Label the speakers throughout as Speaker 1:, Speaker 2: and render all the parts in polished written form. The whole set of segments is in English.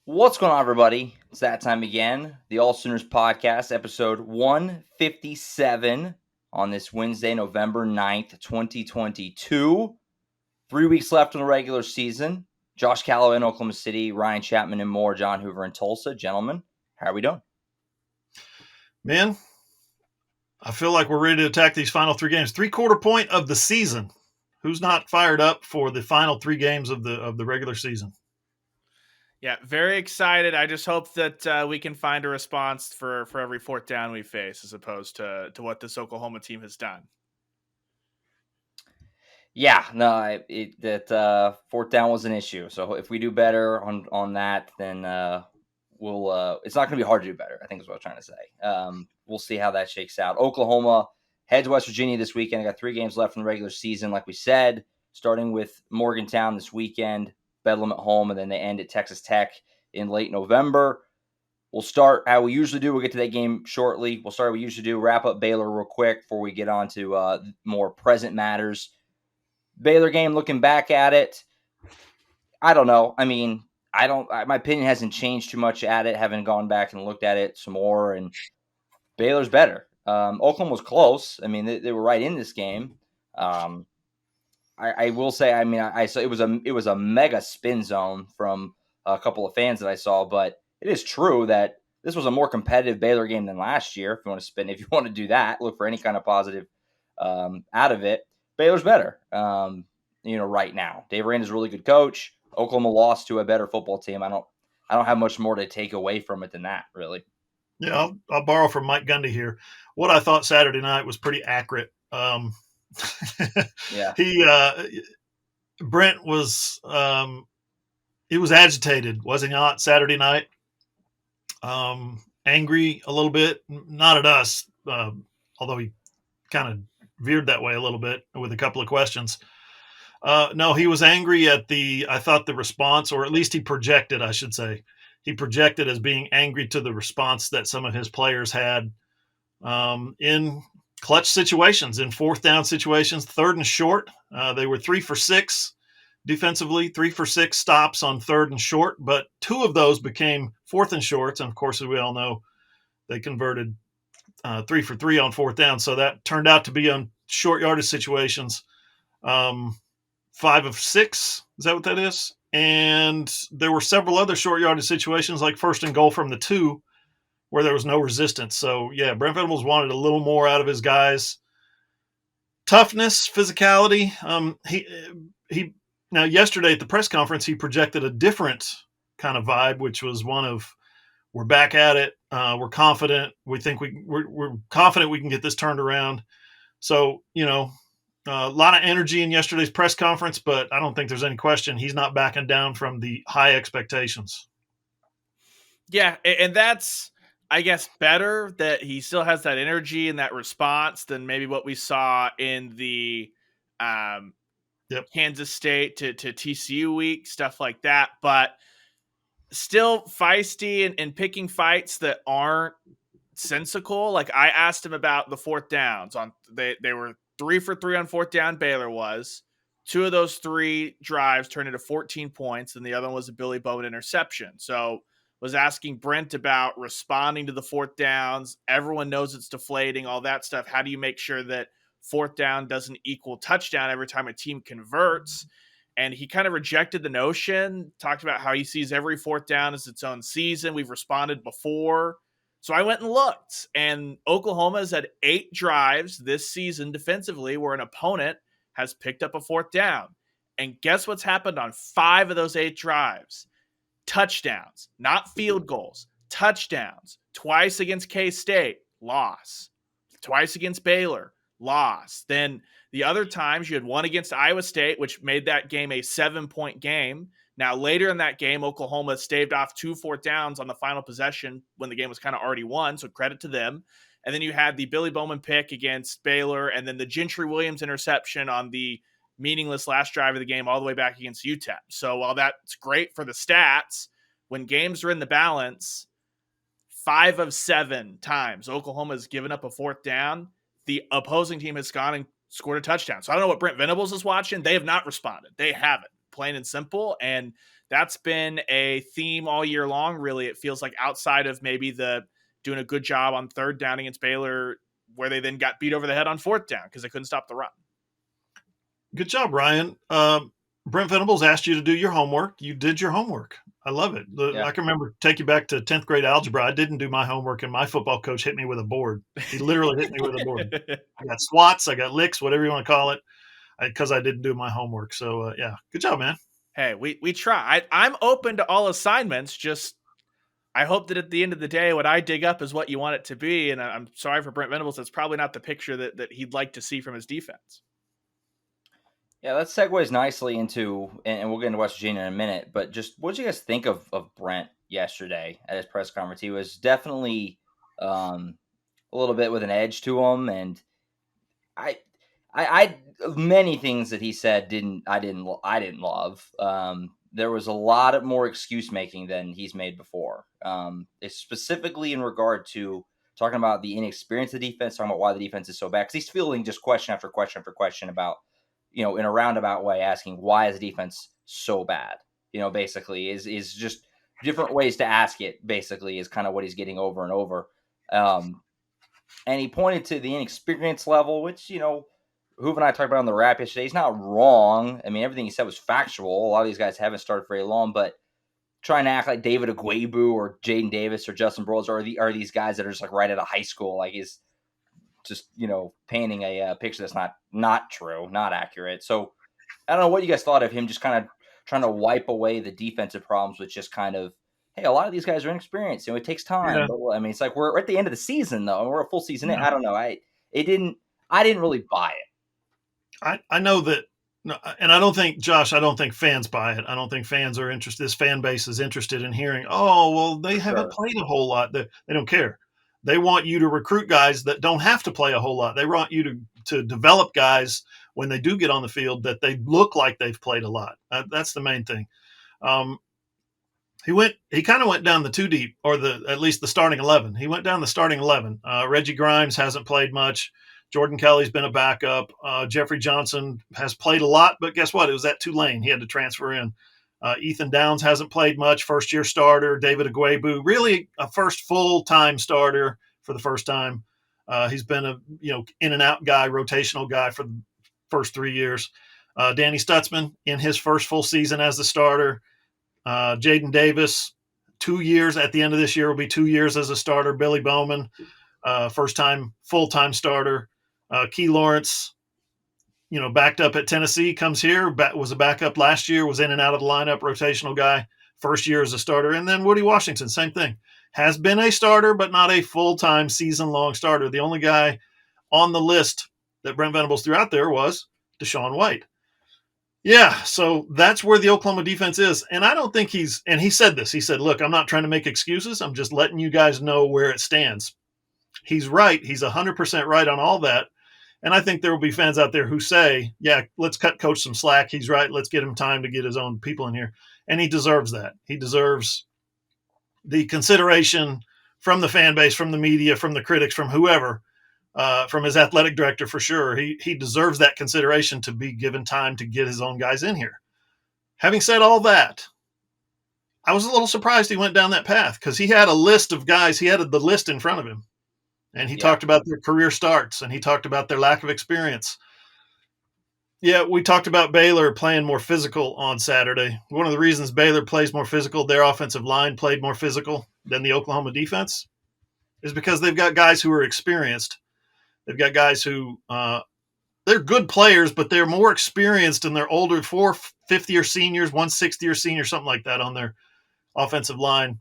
Speaker 1: What's going on, everybody? It's that time again. The AllSooners Podcast, episode 157 on this Wednesday, November 9th, 2022. 3 weeks left in the regular season. Josh Callaway in Oklahoma City, Ryan Chapman and more, John Hoover in Tulsa. Gentlemen, how are we doing?
Speaker 2: Man, I feel like we're ready to attack these final three games. 3/4 point of the season. Who's not fired up for the final three games of the regular season?
Speaker 3: Yeah, very excited. I just hope that we can find a response for every fourth down we face, as opposed to what this Oklahoma team has done.
Speaker 1: Yeah, no, that fourth down was an issue. So if we do better on that, then we'll. It's not going to be hard to do better, I think is what I'm trying to say. We'll see how that shakes out. Oklahoma heads West Virginia this weekend. I got 3 games left in the regular season, like we said, starting with Morgantown this weekend, Bedlam at home, and then they end at Texas Tech in late November. We'll start how we usually do. We'll get to that game shortly. We'll start how we usually do, wrap up Baylor real quick before we get on to more present matters. Baylor game, looking back at it, I don't know. I mean, my opinion hasn't changed too much at it, having gone back and looked at it some more, and Baylor's better. Oklahoma was close. I mean, they were right in this game. I will say, I mean, I saw it was a mega spin zone from a couple of fans that I saw, but it is true that this was a more competitive Baylor game than last year. If you want to do that, look for any kind of positive out of it. Baylor's better, right now. Dave Aranda's a really good coach. Oklahoma lost to a better football team. I don't have much more to take away from it than that, really.
Speaker 2: Yeah, I'll borrow from Mike Gundy here. What I thought Saturday night was pretty accurate.
Speaker 1: Yeah.
Speaker 2: Brent was he was agitated, was he not, Saturday night? Angry a little bit, not at us, although he kind of veered that way a little bit with a couple of questions. No, he was angry at I thought the response, or at least he projected, I should say. He projected as being angry to the response that some of his players had in clutch situations, in fourth down situations, third and short. They were 3 for 6 defensively, 3 for 6 stops on third and short, but 2 of those became fourth and shorts. And of course, as we all know, they converted 3 for 3 on fourth down. So that turned out to be on short yardage situations. 5 of 6, is that what that is? And there were several other short yardage situations, like first and goal from the 2, where there was no resistance. So, yeah, Brent Venables wanted a little more out of his guys. Toughness, physicality. Now, yesterday at the press conference, he projected a different kind of vibe, which was one of, we're back at it. We're confident. We think we're confident we can get this turned around. So, a lot of energy in yesterday's press conference, but I don't think there's any question he's not backing down from the high expectations.
Speaker 3: Yeah, and that's, I guess, better that he still has that energy and that response than maybe what we saw in the Kansas State to TCU week, stuff like that. But still feisty and picking fights that aren't sensical. Like, I asked him about the fourth downs. They were 3 for 3 on fourth down. Baylor was 2 of those 3 drives turned into 14 points, and the other one was a Billy Bowman interception. So was asking Brent about responding to the fourth downs. Everyone knows it's deflating, all that stuff. How do you make sure that fourth down doesn't equal touchdown every time a team converts? And he kind of rejected the notion, talked about how he sees every fourth down as its own season. We've responded before. So I went and looked, and Oklahoma's had 8 drives this season defensively where an opponent has picked up a fourth down. And guess what's happened on 5 of those 8 drives? Touchdowns, not field goals, touchdowns. Twice against K-State, loss. Twice against Baylor, loss. Then the other times you had one against Iowa State, which made that game a 7-point game. Now, later in that game, Oklahoma staved off 2 fourth downs on the final possession when the game was kind of already won, so credit to them. And then you had the Billy Bowman pick against Baylor, and then the Gentry Williams interception on the meaningless last drive of the game all the way back against UTEP. So while that's great for the stats, when games are in the balance, 5 of 7 times Oklahoma has given up a fourth down, the opposing team has gone and scored a touchdown. So I don't know what Brent Venables is watching. They have not responded. They haven't, plain and simple. And that's been a theme all year long, really. It feels like outside of maybe the doing a good job on third down against Baylor, where they then got beat over the head on fourth down because they couldn't stop the run.
Speaker 2: Good job, Ryan. Brent Venables asked you to do your homework. You did your homework. I love it. I can remember, take you back to 10th grade algebra. I didn't do my homework, and my football coach hit me with a board. He literally hit me with a board. I got swats, I got licks, whatever you want to call it, because I didn't do my homework. So, yeah, good job, man.
Speaker 3: Hey, we try. I'm open to all assignments. Just I hope that at the end of the day, what I dig up is what you want it to be. And I'm sorry for Brent Venables. That's probably not the picture that he'd like to see from his defense.
Speaker 1: Yeah, that segues nicely into, and we'll get into West Virginia in a minute, but just what did you guys think of Brent yesterday at his press conference? He was definitely a little bit with an edge to him, and I many things that he said I didn't love. There was a lot of more excuse making than he's made before. It's specifically in regard to talking about the inexperience of the defense, talking about why the defense is so bad, because he's fielding just question after question after question about, in a roundabout way, asking why is the defense so bad? Basically is just different ways to ask it. Basically, is kind of what he's getting over and over. And he pointed to the inexperience level, which Hoover and I talked about on the wrap yesterday. He's not wrong. I mean, everything he said was factual. A lot of these guys haven't started very long, but trying to act like David Agwebu or Jaden Davis or Justin Burrows are these guys that are just like right out of high school, like is just painting a picture that's not true, not accurate. So I don't know what you guys thought of him just kind of trying to wipe away the defensive problems with just kind of, hey, a lot of these guys are inexperienced. It takes time.
Speaker 2: Yeah.
Speaker 1: But, I mean, it's like we're at the end of the season though, and we're a full season in. I don't know. I didn't really buy it.
Speaker 2: I know that, and I don't think, Josh, I don't think fans buy it. I don't think fans are interested. This fan base is interested in hearing, oh, well, they haven't played a whole lot. They don't care. They want you to recruit guys that don't have to play a whole lot. They want you to develop guys when they do get on the field that they look like they've played a lot. That's the main thing. He kind of went down the two deep, or at least the starting 11. He went down the starting 11. Reggie Grimes hasn't played much. Jordan Kelly's been a backup. Jeffrey Johnson has played a lot, but guess what? It was at Tulane. He had to transfer in. Ethan Downs hasn't played much, first-year starter. David Agwebu, really a first full-time starter for the first time. He's been a in-and-out guy, rotational guy for the first 3 years. Danny Stutzman in his first full season as the starter. Jaden Davis, 2 years at the end of this year will be 2 years as a starter. Billy Bowman, first-time full-time starter. Key Lawrence, backed up at Tennessee, comes here, was a backup last year, was in and out of the lineup, rotational guy, first year as a starter. And then Woody Washington, same thing. Has been a starter, but not a full-time season-long starter. The only guy on the list that Brent Venables threw out there was Deshaun White. Yeah, so that's where the Oklahoma defense is. And I don't think and he said this, he said, look, I'm not trying to make excuses. I'm just letting you guys know where it stands. He's right. He's 100% right on all that. And I think there will be fans out there who say, yeah, let's cut Coach some slack. He's right. Let's get him time to get his own people in here. And he deserves that. He deserves the consideration from the fan base, from the media, from the critics, from whoever, from his athletic director for sure. He deserves that consideration to be given time to get his own guys in here. Having said all that, I was a little surprised he went down that path because he had a list of guys. He had the list in front of him. And he talked about their career starts, and he talked about their lack of experience. Yeah, we talked about Baylor playing more physical on Saturday. One of the reasons Baylor plays more physical, their offensive line played more physical than the Oklahoma defense, is because they've got guys who are experienced. They've got guys who they're good players, but they're more experienced and they're older, 4 fifth-year seniors, 1 6th-year senior, something like that on their offensive line.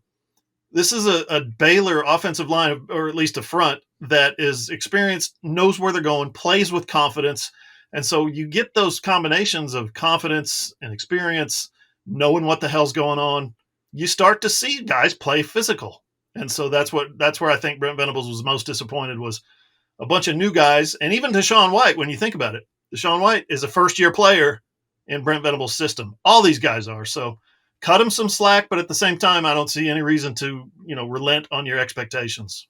Speaker 2: This is a Baylor offensive line, or at least a front, that is experienced, knows where they're going, plays with confidence. And so you get those combinations of confidence and experience, knowing what the hell's going on. You start to see guys play physical. And so that's where I think Brent Venables was most disappointed, was a bunch of new guys. And even Deshaun White, when you think about it, Deshaun White is a first-year player in Brent Venables' system. All these guys are. So cut him some slack, but at the same time, I don't see any reason to, relent on your expectations.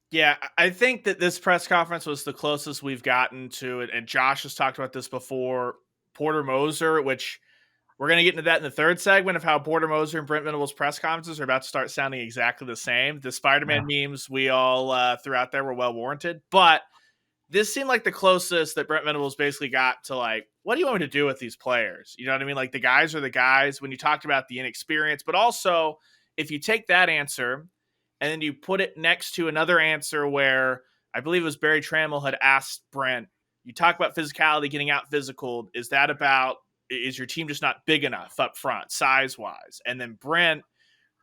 Speaker 3: Yeah, I think that this press conference was the closest we've gotten to it. And Josh has talked about this before. Porter Moser, which We're going to get into that in the third segment of how Porter Moser and Brent Venables' press conferences are about to start sounding exactly the same. The Spider-Man memes we all threw out there were well warranted, but this seemed like the closest that Brent Venables basically got to like, what do you want me to do with these players? You know what I mean? Like the guys are the guys when you talked about the inexperience, but also if you take that answer and then you put it next to another answer where I believe it was Barry Trammell had asked Brent, you talk about physicality, getting out physical. Is your team just not big enough up front, size-wise? And then Brent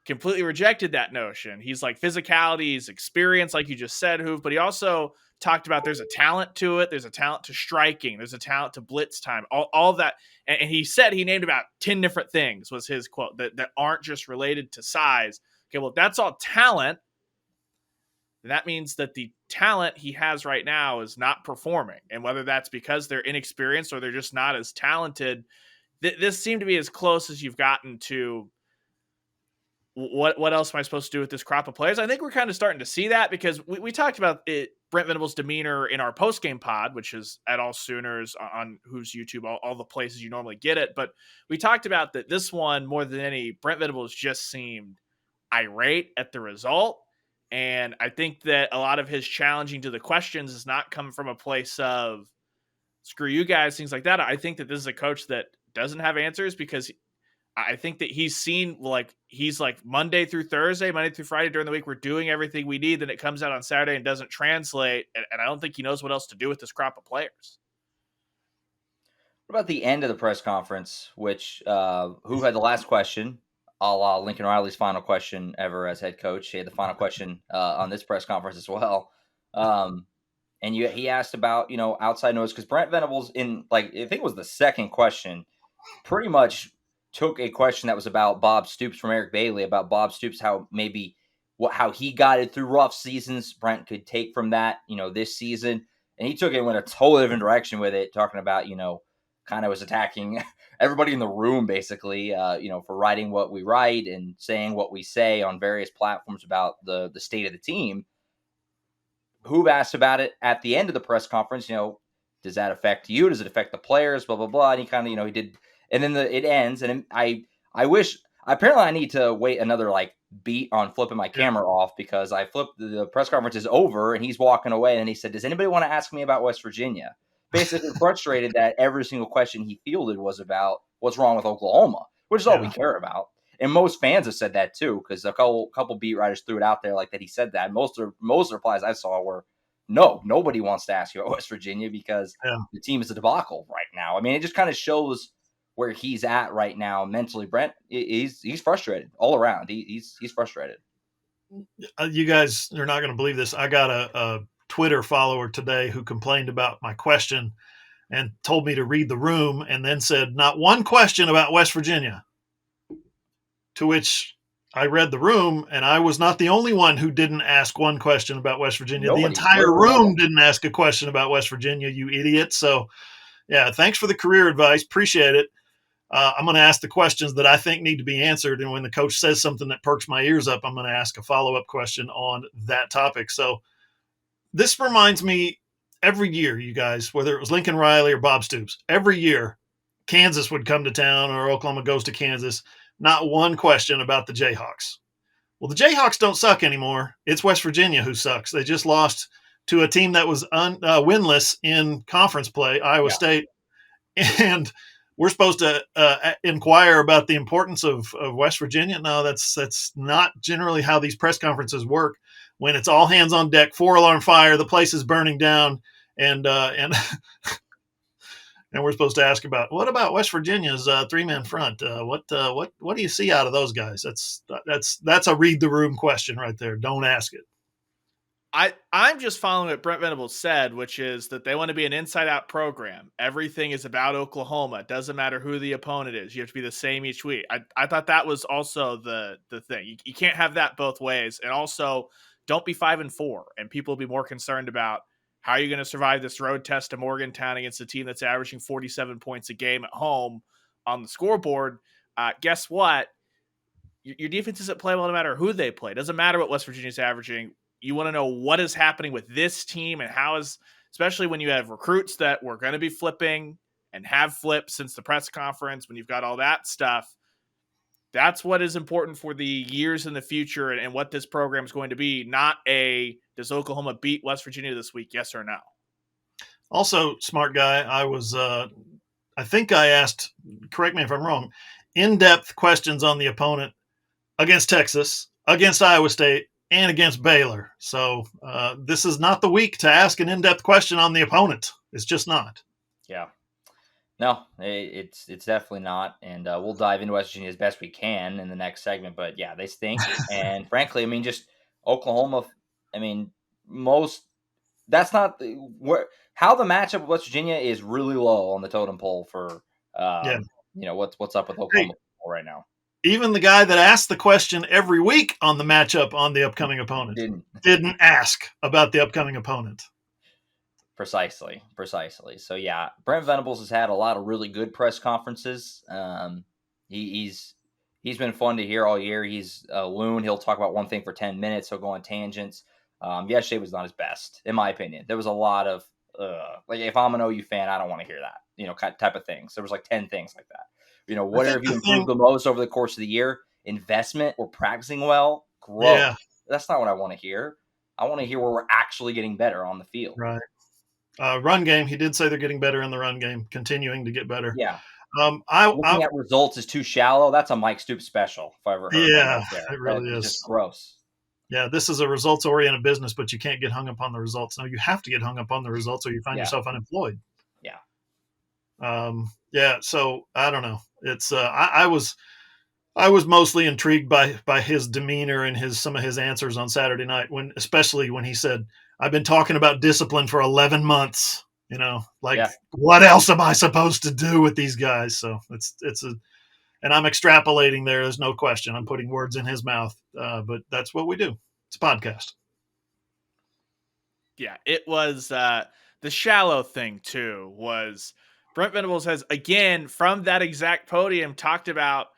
Speaker 3: completely rejected that notion. He's like, physicality is experience, like you just said, Hoove, but he also talked about there's a talent to it. There's a talent to striking. There's a talent to blitz time, all that. And he said he named about 10 different things was his quote that aren't just related to size. Okay, well, if that's all talent, then that means that the talent he has right now is not performing. And whether that's because they're inexperienced or they're just not as talented, this seemed to be as close as you've gotten to what else am I supposed to do with this crop of players? I think we're kind of starting to see that because we talked about it, Brent Venables' demeanor in our post-game pod, which is at AllSooners on Who's YouTube, all the places you normally get it. But we talked about that this one, more than any, Brent Venables just seemed irate at the result. And I think that a lot of his challenging to the questions is not coming from a place of screw you guys, things like that. I think that this is a coach that doesn't have answers because I think that he's like Monday through Thursday, Monday through Friday during the week, we're doing everything we need. Then it comes out on Saturday and doesn't translate. And I don't think he knows what else to do with this crop of players.
Speaker 1: What about the end of the press conference, which who had the last question? A la Lincoln Riley's final question ever as head coach. He had the final question on this press conference as well. And he asked about, outside noise, because Brent Venables I think it was the second question, pretty much took a question that was about Bob Stoops from Eric Bailey, about Bob Stoops, how he guided through rough seasons. Brent could take from that, this season. And he took it and went a totally different direction with it, talking about, kind of was attacking everybody in the room, basically, for writing what we write and saying what we say on various platforms about the state of the team. Who asked about it at the end of the press conference, does that affect you? Does it affect the players? Blah, blah, blah. And he kind of, he did. And then it ends. And I wish, apparently I need to wait another beat on flipping my camera off because I flipped the press conference is over and he's walking away. And he said, does anybody want to ask me about West Virginia? Basically frustrated that every single question he fielded was about what's wrong with Oklahoma, which is all we care about. And most fans have said that too, because a couple beat writers threw it out there like that he said that. Most replies I saw were, no, nobody wants to ask you about West Virginia because the team is a debacle right now. I mean, it just kind of shows where he's at right now mentally. Brent, he's frustrated all around. He's frustrated.
Speaker 2: You guys are not going to believe this. I got a Twitter follower today who complained about my question and told me to read the room and then said, not one question about West Virginia. To which I read the room, and I was not the only one who didn't ask one question about West Virginia. The entire room didn't ask a question about West Virginia, you idiot. So, thanks for the career advice. Appreciate it. I'm going to ask the questions that I think need to be answered. And when the coach says something that perks my ears up, I'm going to ask a follow-up question on that topic. So this reminds me every year, you guys, whether it was Lincoln Riley or Bob Stoops, every year Kansas would come to town or Oklahoma goes to Kansas. Not one question about the Jayhawks. Well, the Jayhawks don't suck anymore. It's West Virginia who sucks. They just lost to a team that was winless in conference play, Iowa State. And we're supposed to inquire about the importance of West Virginia. No, that's not generally how these press conferences work. When it's all hands on deck, 4-alarm fire, the place is burning down, and and we're supposed to ask about what about West Virginia's 3-man front? What do you see out of those guys? That's a read the room question right there. Don't ask it.
Speaker 3: I'm just following what Brent Venables said, which is that they want to be an inside-out program. Everything is about Oklahoma. It doesn't matter who the opponent is. You have to be the same each week. I thought that was also the thing. You can't have that both ways. And also, don't be 5-4. And people will be more concerned about how are you going to survive this road test to Morgantown against a team that's averaging 47 points a game at home on the scoreboard. Guess what? Your defense isn't playable no matter who they play. It doesn't matter what West Virginia's averaging. You want to know what is happening with this team and how is, especially when you have recruits that were going to be flipping and have flipped since the press conference, when you've got all that stuff, that's what is important for the years in the future and what this program is going to be, not does Oklahoma beat West Virginia this week, yes or no?
Speaker 2: Also, smart guy, I think I asked, correct me if I'm wrong, in-depth questions on the opponent against Texas, against Iowa State, and against Baylor. So this is not the week to ask an in-depth question on the opponent. It's just not.
Speaker 1: Yeah. No, it's definitely not. And we'll dive into West Virginia as best we can in the next segment. But, yeah, they stink. And, frankly, I mean, just Oklahoma, I mean, that's not how the matchup with West Virginia is really low on the totem pole for, what's up with Oklahoma right now.
Speaker 2: Even the guy that asked the question every week on the matchup on the upcoming opponent didn't ask about the upcoming opponent.
Speaker 1: Precisely. So, yeah, Brent Venables has had a lot of really good press conferences. He's been fun to hear all year. He's a loon. He'll talk about one thing for 10 minutes. He'll go on tangents. Yesterday was not his best, in my opinion. There was a lot of, if I'm an OU fan, I don't want to hear that, type of things. There was like 10 things like that. What have you improved the most over the course of the year? Investment or practicing well? Growth. Yeah. That's not what I want to hear. I want to hear where we're actually getting better on the field.
Speaker 2: Right. Run game. He did say they're getting better in the run game, continuing to get better.
Speaker 1: Yeah. Looking at results is too shallow. That's a Mike Stoops special, if I ever heard
Speaker 2: that. Yeah, it really is.
Speaker 1: Just gross.
Speaker 2: Yeah, this is a results-oriented business, but you can't get hung up on the results. No, you have to get hung up on the results or you find yourself unemployed.
Speaker 1: Yeah.
Speaker 2: So I don't know. It's I was mostly intrigued by his demeanor and some of his answers on Saturday night, especially when he said, "I've been talking about discipline for 11 months." What else am I supposed to do with these guys? So and I'm extrapolating there. There's no question. I'm putting words in his mouth, but that's what we do. It's a podcast.
Speaker 3: Yeah, it was the shallow thing too. Was Brent Venables has again from that exact podium talked about,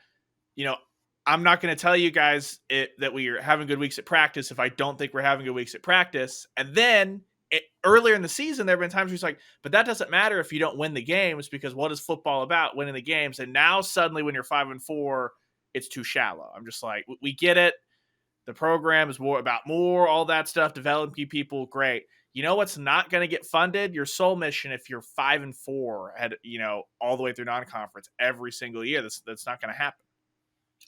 Speaker 3: I'm not going to tell you guys that we are having good weeks at practice if I don't think we're having good weeks at practice. And then earlier in the season, there have been times where he's like, but that doesn't matter if you don't win the games, because what is football about? Winning the games. And now suddenly when you're 5-4, it's too shallow. I'm just like, we get it. The program is more all that stuff, developing people. Great. You know what's not going to get funded? Your soul mission. If you're 5-4 at, all the way through non-conference every single year, that's not going to happen.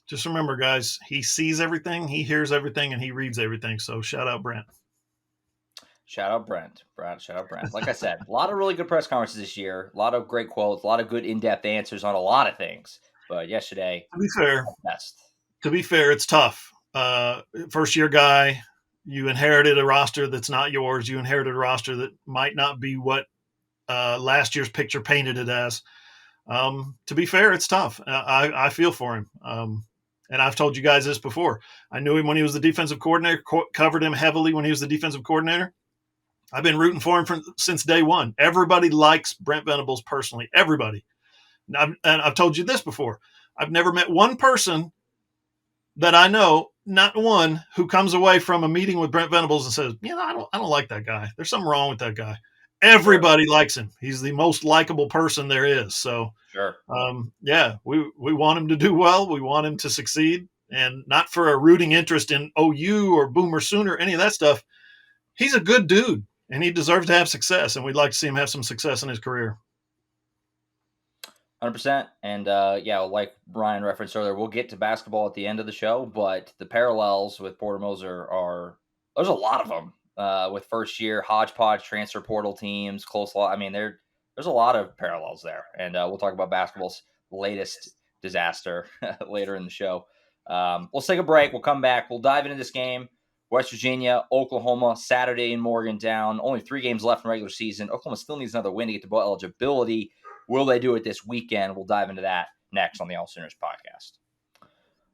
Speaker 2: Just remember, guys, he sees everything, he hears everything, and he reads everything. So shout out Brent.
Speaker 1: Shout out Brent. Shout out Brent. Like I said, a lot of really good press conferences this year. A lot of great quotes. A lot of good in-depth answers on a lot of things. But yesterday,
Speaker 2: to be fair, it's tough. First-year guy. You inherited a roster that's not yours. You inherited a roster that might not be what last year's picture painted it as. To be fair, it's tough. I feel for him. And I've told you guys this before. I knew him when he was the defensive coordinator, covered him heavily when he was the defensive coordinator. I've been rooting for him since day one. Everybody likes Brent Venables personally. Everybody. And I've told you this before. I've never met one person that I know, not one, who comes away from a meeting with Brent Venables and says, I don't like that guy. There's something wrong with that guy. Everybody likes him. He's the most likable person there is. So,
Speaker 1: sure.
Speaker 2: We want him to do well. We want him to succeed, and not for a rooting interest in OU or Boomer Sooner, any of that stuff. He's a good dude, and he deserves to have success, and we'd like to see him have some success in his career.
Speaker 1: 100%. And, like Ryan referenced earlier, we'll get to basketball at the end of the show, but the parallels with Porter Moser there's a lot of them. With first year hodgepodge transfer portal teams, close law. I mean, there's a lot of parallels there, and we'll talk about basketball's latest disaster later in the show. We'll take a break. We'll come back. We'll dive into this game. West Virginia, Oklahoma, Saturday in Morgantown. Only 3 games left in regular season. Oklahoma still needs another win to get to bowl eligibility. Will they do it this weekend? We'll dive into that next on the AllSooners podcast.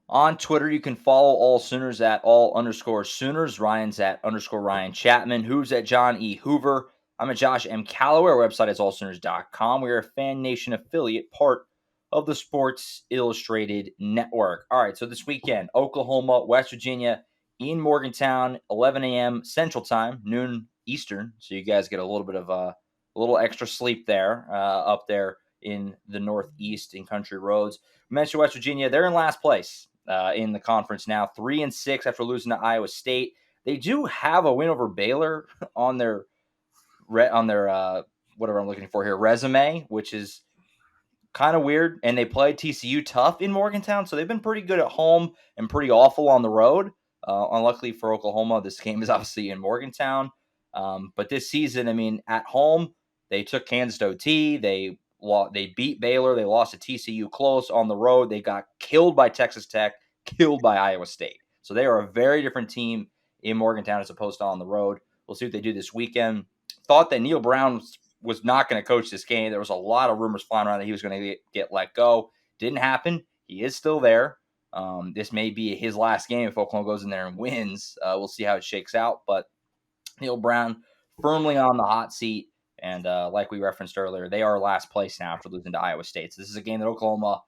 Speaker 1: On Twitter, you can follow AllSooners at @all_Sooners. Ryan's at _Ryan Chapman. Who's at John E. Hoover. I'm at Josh M. Callaway. Our website is allsooners.com. We are a Fan Nation affiliate, part of the Sports Illustrated Network. All right, so this weekend, Oklahoma, West Virginia, in Morgantown, 11 a.m. Central Time, noon Eastern. So you guys get a little bit of a little extra sleep there, up there in the Northeast in country roads. We mentioned West Virginia. They're in last place in the conference now, 3-6 after losing to Iowa State. They do have a win over Baylor on their whatever I'm looking for here, resume, which is kind of weird. And they played TCU tough in Morgantown, so they've been pretty good at home and pretty awful on the road. Unluckily for Oklahoma, this game is obviously in Morgantown. But this season, I mean, at home, they took Kansas to OT. They beat Baylor. They lost to TCU close. On the road, they got killed by Texas Tech, killed by Iowa State. So they are a very different team in Morgantown as opposed to on the road. We'll see what they do this weekend. Thought that Neil Brown was not going to coach this game. There was a lot of rumors flying around that he was going to get let go. Didn't happen. He is still there. This may be his last game if Oklahoma goes in there and wins. We'll see how it shakes out. But Neil Brown firmly on the hot seat. And like we referenced earlier, they are last place now after losing to Iowa State. So this is a game that Oklahoma,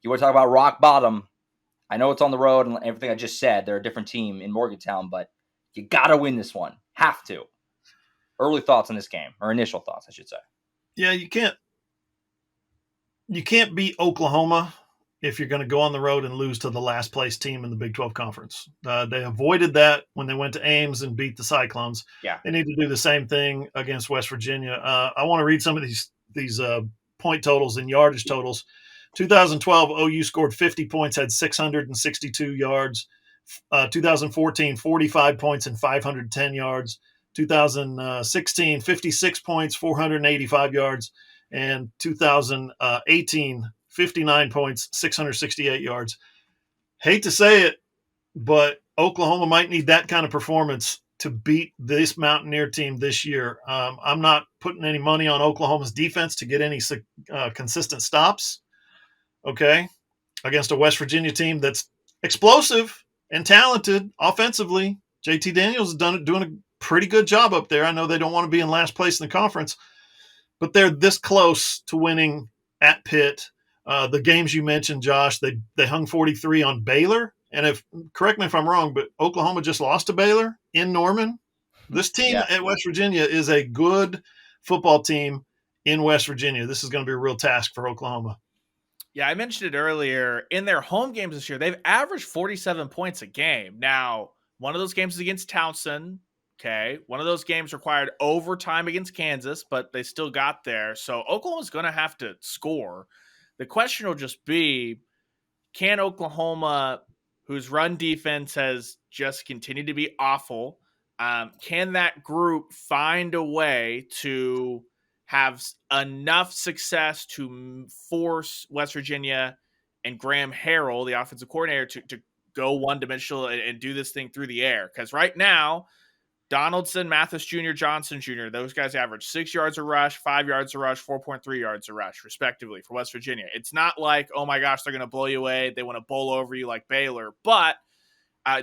Speaker 1: you want to talk about rock bottom. I know it's on the road and everything I just said. They're a different team in Morgantown, but you got to win this one. Have to. Early thoughts on this game, or initial thoughts, I should say.
Speaker 2: Yeah, you can't beat Oklahoma if you're going to go on the road and lose to the last place team in the Big 12 Conference. They avoided that when they went to Ames and beat the Cyclones.
Speaker 1: Yeah,
Speaker 2: they need to do the same thing against West Virginia. I want to read some of these point totals and yardage totals. 2012, OU scored 50 points, had 662 yards. 2014, 45 points and 510 yards. 2016, 56 points, 485 yards. And 2018, 59 points, 668 yards. Hate to say it, but Oklahoma might need that kind of performance to beat this Mountaineer team this year. I'm not putting any money on Oklahoma's defense to get any consistent stops, okay, against a West Virginia team that's explosive and talented offensively. JT Daniels is doing a pretty good job up there. I know they don't want to be in last place in the conference, but they're this close to winning at Pitt. The games you mentioned, Josh, they hung 43 on Baylor. And correct me if I'm wrong, but Oklahoma just lost to Baylor in Norman. This team at West Virginia is a good football team in West Virginia. This is going to be a real task for Oklahoma.
Speaker 3: Yeah, I mentioned it earlier. In their home games this year, they've averaged 47 points a game. Now, one of those games is against Towson. Okay. One of those games required overtime against Kansas, but they still got there. So Oklahoma's going to have to score. The question will just be, can Oklahoma, whose run defense has just continued to be awful, can that group find a way to have enough success to force West Virginia and Graham Harrell, the offensive coordinator, to go one-dimensional and do this thing through the air? Because right now, Donaldson, Mathis Jr., Johnson Jr., those guys average 6 yards a rush, 5 yards a rush, 4.3 yards a rush, respectively, for West Virginia. It's not like, oh my gosh, they're going to blow you away. They want to bowl over you like Baylor. But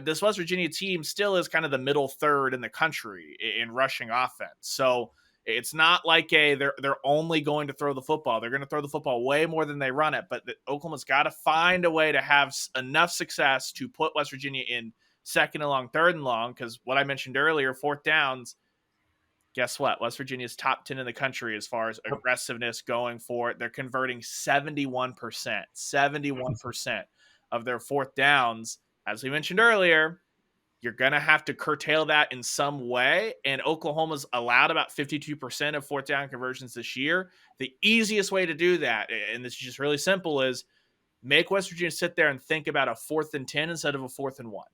Speaker 3: this West Virginia team still is kind of the middle third in the country in rushing offense. So it's not like they're only going to throw the football. They're going to throw the football way more than they run it. But Oklahoma's got to find a way to have enough success to put West Virginia in second and long, third and long, because what I mentioned earlier, fourth downs, guess what? West Virginia's top 10 in the country as far as aggressiveness going for it. They're converting 71% of their fourth downs. As we mentioned earlier, you're going to have to curtail that in some way, and Oklahoma's allowed about 52% of fourth down conversions this year. The easiest way to do that, and this is just really simple, is make West Virginia sit there and think about a 4th and 10 instead of a 4th and 1.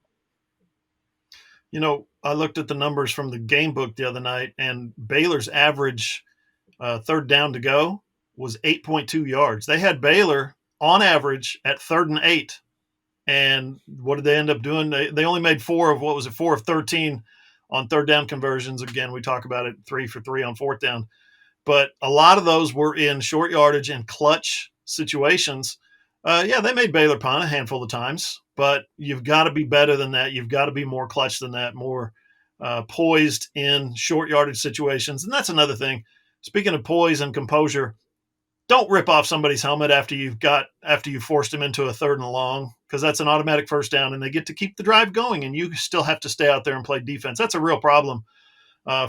Speaker 2: You know, I looked at the numbers from the game book the other night, and Baylor's average third down to go was 8.2 yards. They had Baylor on average at 3rd and 8. And what did they end up doing? They only made 4 of 13 on third down conversions. Again, we talk about it 3 for 3 on fourth down. But a lot of those were in short yardage and clutch situations. They made Baylor punt a handful of times, but you've got to be better than that. You've got to be more clutch than that, more poised in short yardage situations. And that's another thing. Speaking of poise and composure, don't rip off somebody's helmet after you've forced them into a 3rd and long, because that's an automatic first down and they get to keep the drive going, and you still have to stay out there and play defense. That's a real problem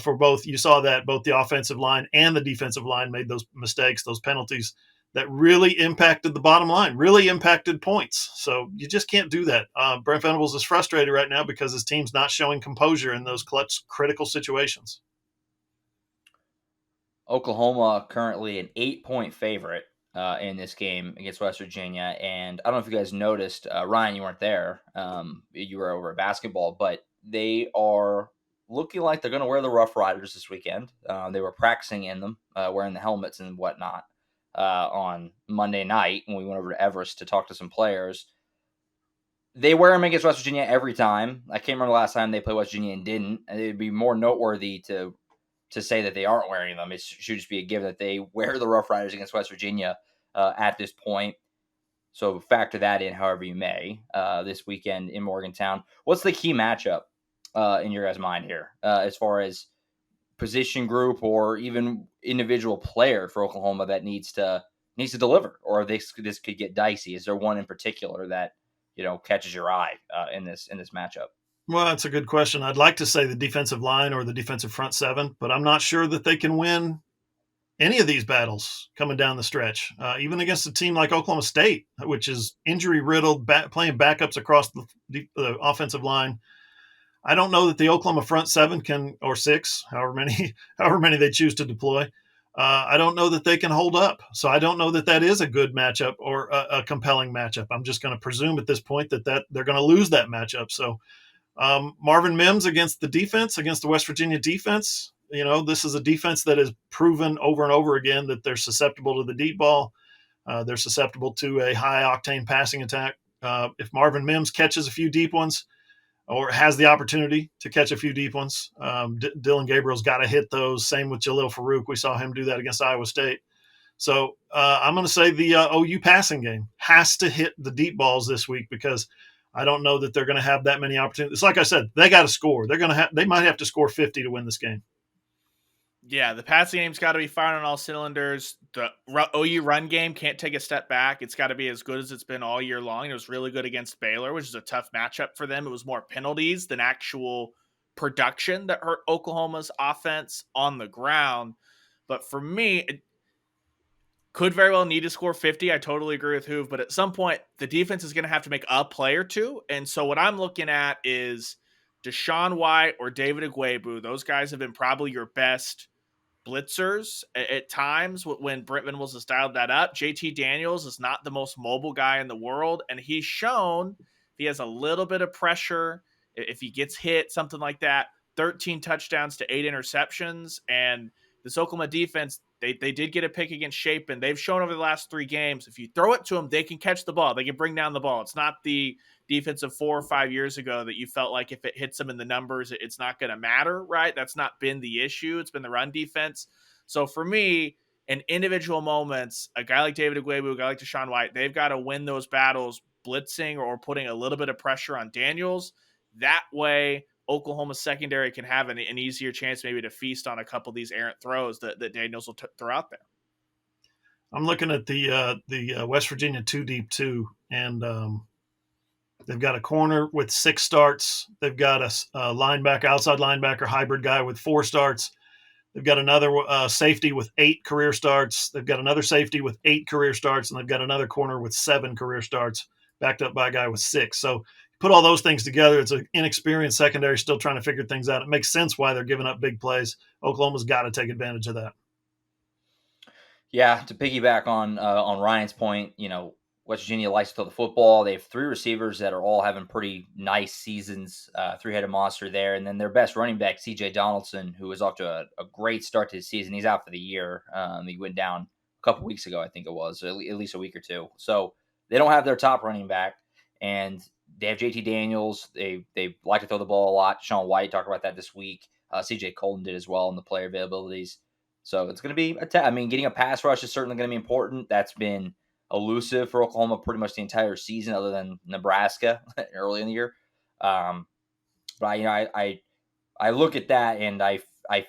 Speaker 2: for both. You saw that both the offensive line and the defensive line made those mistakes, those penalties that really impacted the bottom line, really impacted points. So you just can't do that. Brent Venables is frustrated right now because his team's not showing composure in those clutch, critical situations.
Speaker 1: Oklahoma currently an 8-point favorite in this game against West Virginia. And I don't know if you guys noticed, Ryan, you weren't there. You were over at basketball, but they are looking like they're going to wear the Rough Riders this weekend. They were practicing in them, wearing the helmets and whatnot on Monday night when we went over to Everest to talk to some players. They wear them against West Virginia every time. I can't remember the last time they played West Virginia and didn't. It'd be more noteworthy to say that they aren't wearing them. It should just be a given that they wear the Rough Riders against West Virginia at this point. So factor that in however you may this weekend in Morgantown. What's the key matchup in your guys' mind here as far as position group or even individual player for Oklahoma that needs to deliver, or this could get dicey? Is there one in particular that catches your eye in this matchup?
Speaker 2: Well, that's a good question. I'd like to say the defensive line or the defensive front seven, but I'm not sure that they can win any of these battles coming down the stretch, even against a team like Oklahoma State, which is injury-riddled, playing backups across the offensive line. I don't know that the Oklahoma front seven can, or six, however many they choose to deploy. I don't know that they can hold up. So I don't know that that is a good matchup or a compelling matchup. I'm just going to presume at this point that they're going to lose that matchup. So Marvin Mims against the West Virginia defense. This is a defense that has proven over and over again that they're susceptible to the deep ball. They're susceptible to a high-octane passing attack. If Marvin Mims catches a few deep ones or has the opportunity to catch a few deep ones, Dylan Gabriel's got to hit those. Same with Jalil Farouk. We saw him do that against Iowa State. So I'm going to say the OU passing game has to hit the deep balls this week because I don't know that they're going to have that many opportunities. Like I said, they got to score. They might have to score 50 to win this game.
Speaker 3: Yeah, the passing game's got to be firing on all cylinders. The OU run game can't take a step back. It's got to be as good as it's been all year long. It was really good against Baylor, which is a tough matchup for them. It was more penalties than actual production that hurt Oklahoma's offense on the ground. But for me, it could very well need to score 50. I totally agree with Hoover, but at some point, the defense is going to have to make a play or two. And so what I'm looking at is Deshaun White or David Agwebu. Those guys have been probably your best blitzers at times when Brent Venables has dialed that up. JT Daniels is not the most mobile guy in the world, and he's shown if he has a little bit of pressure, if he gets hit, something like that, 13 touchdowns to 8 interceptions. And this Oklahoma defense, they did get a pick against Chapman. They've shown over the last 3 games, if you throw it to them, they can catch the ball. They can bring down the ball. It's not the defense of 4 or 5 years ago that you felt like if it hits them in the numbers, it's not going to matter, right? That's not been the issue. It's been the run defense. So for me, in individual moments, a guy like David Agwebu, a guy like Deshaun White, they've got to win those battles blitzing or putting a little bit of pressure on Daniels. That way, Oklahoma's secondary can have an easier chance maybe to feast on a couple of these errant throws that Daniels will throw out there.
Speaker 2: I'm looking at the West Virginia 2-deep 2, and they've got a corner with 6 starts. They've got a outside linebacker hybrid guy with 4 starts. They've got another safety with 8 career starts. They've got another safety with 8 career starts, and they've got another corner with 7 career starts, backed up by a guy with 6. So put all those things together, it's an inexperienced secondary still trying to figure things out. It makes sense why they're giving up big plays. Oklahoma's got to take advantage of that.
Speaker 1: Yeah, to piggyback on Ryan's point, West Virginia likes to throw the football. They have 3 receivers that are all having pretty nice seasons, 3-headed monster there. And then their best running back, C.J. Donaldson, who is off to a great start to the season. He's out for the year. He went down a couple weeks ago, I think it was, at least a week or 2. So they don't have their top running back. And they have JT Daniels. They like to throw the ball a lot. Deshaun White talked about that this week. CJ Colton did as well in the player availabilities. So it's going to be getting a pass rush is certainly going to be important. That's been elusive for Oklahoma pretty much the entire season, other than Nebraska early in the year. But I look at that and I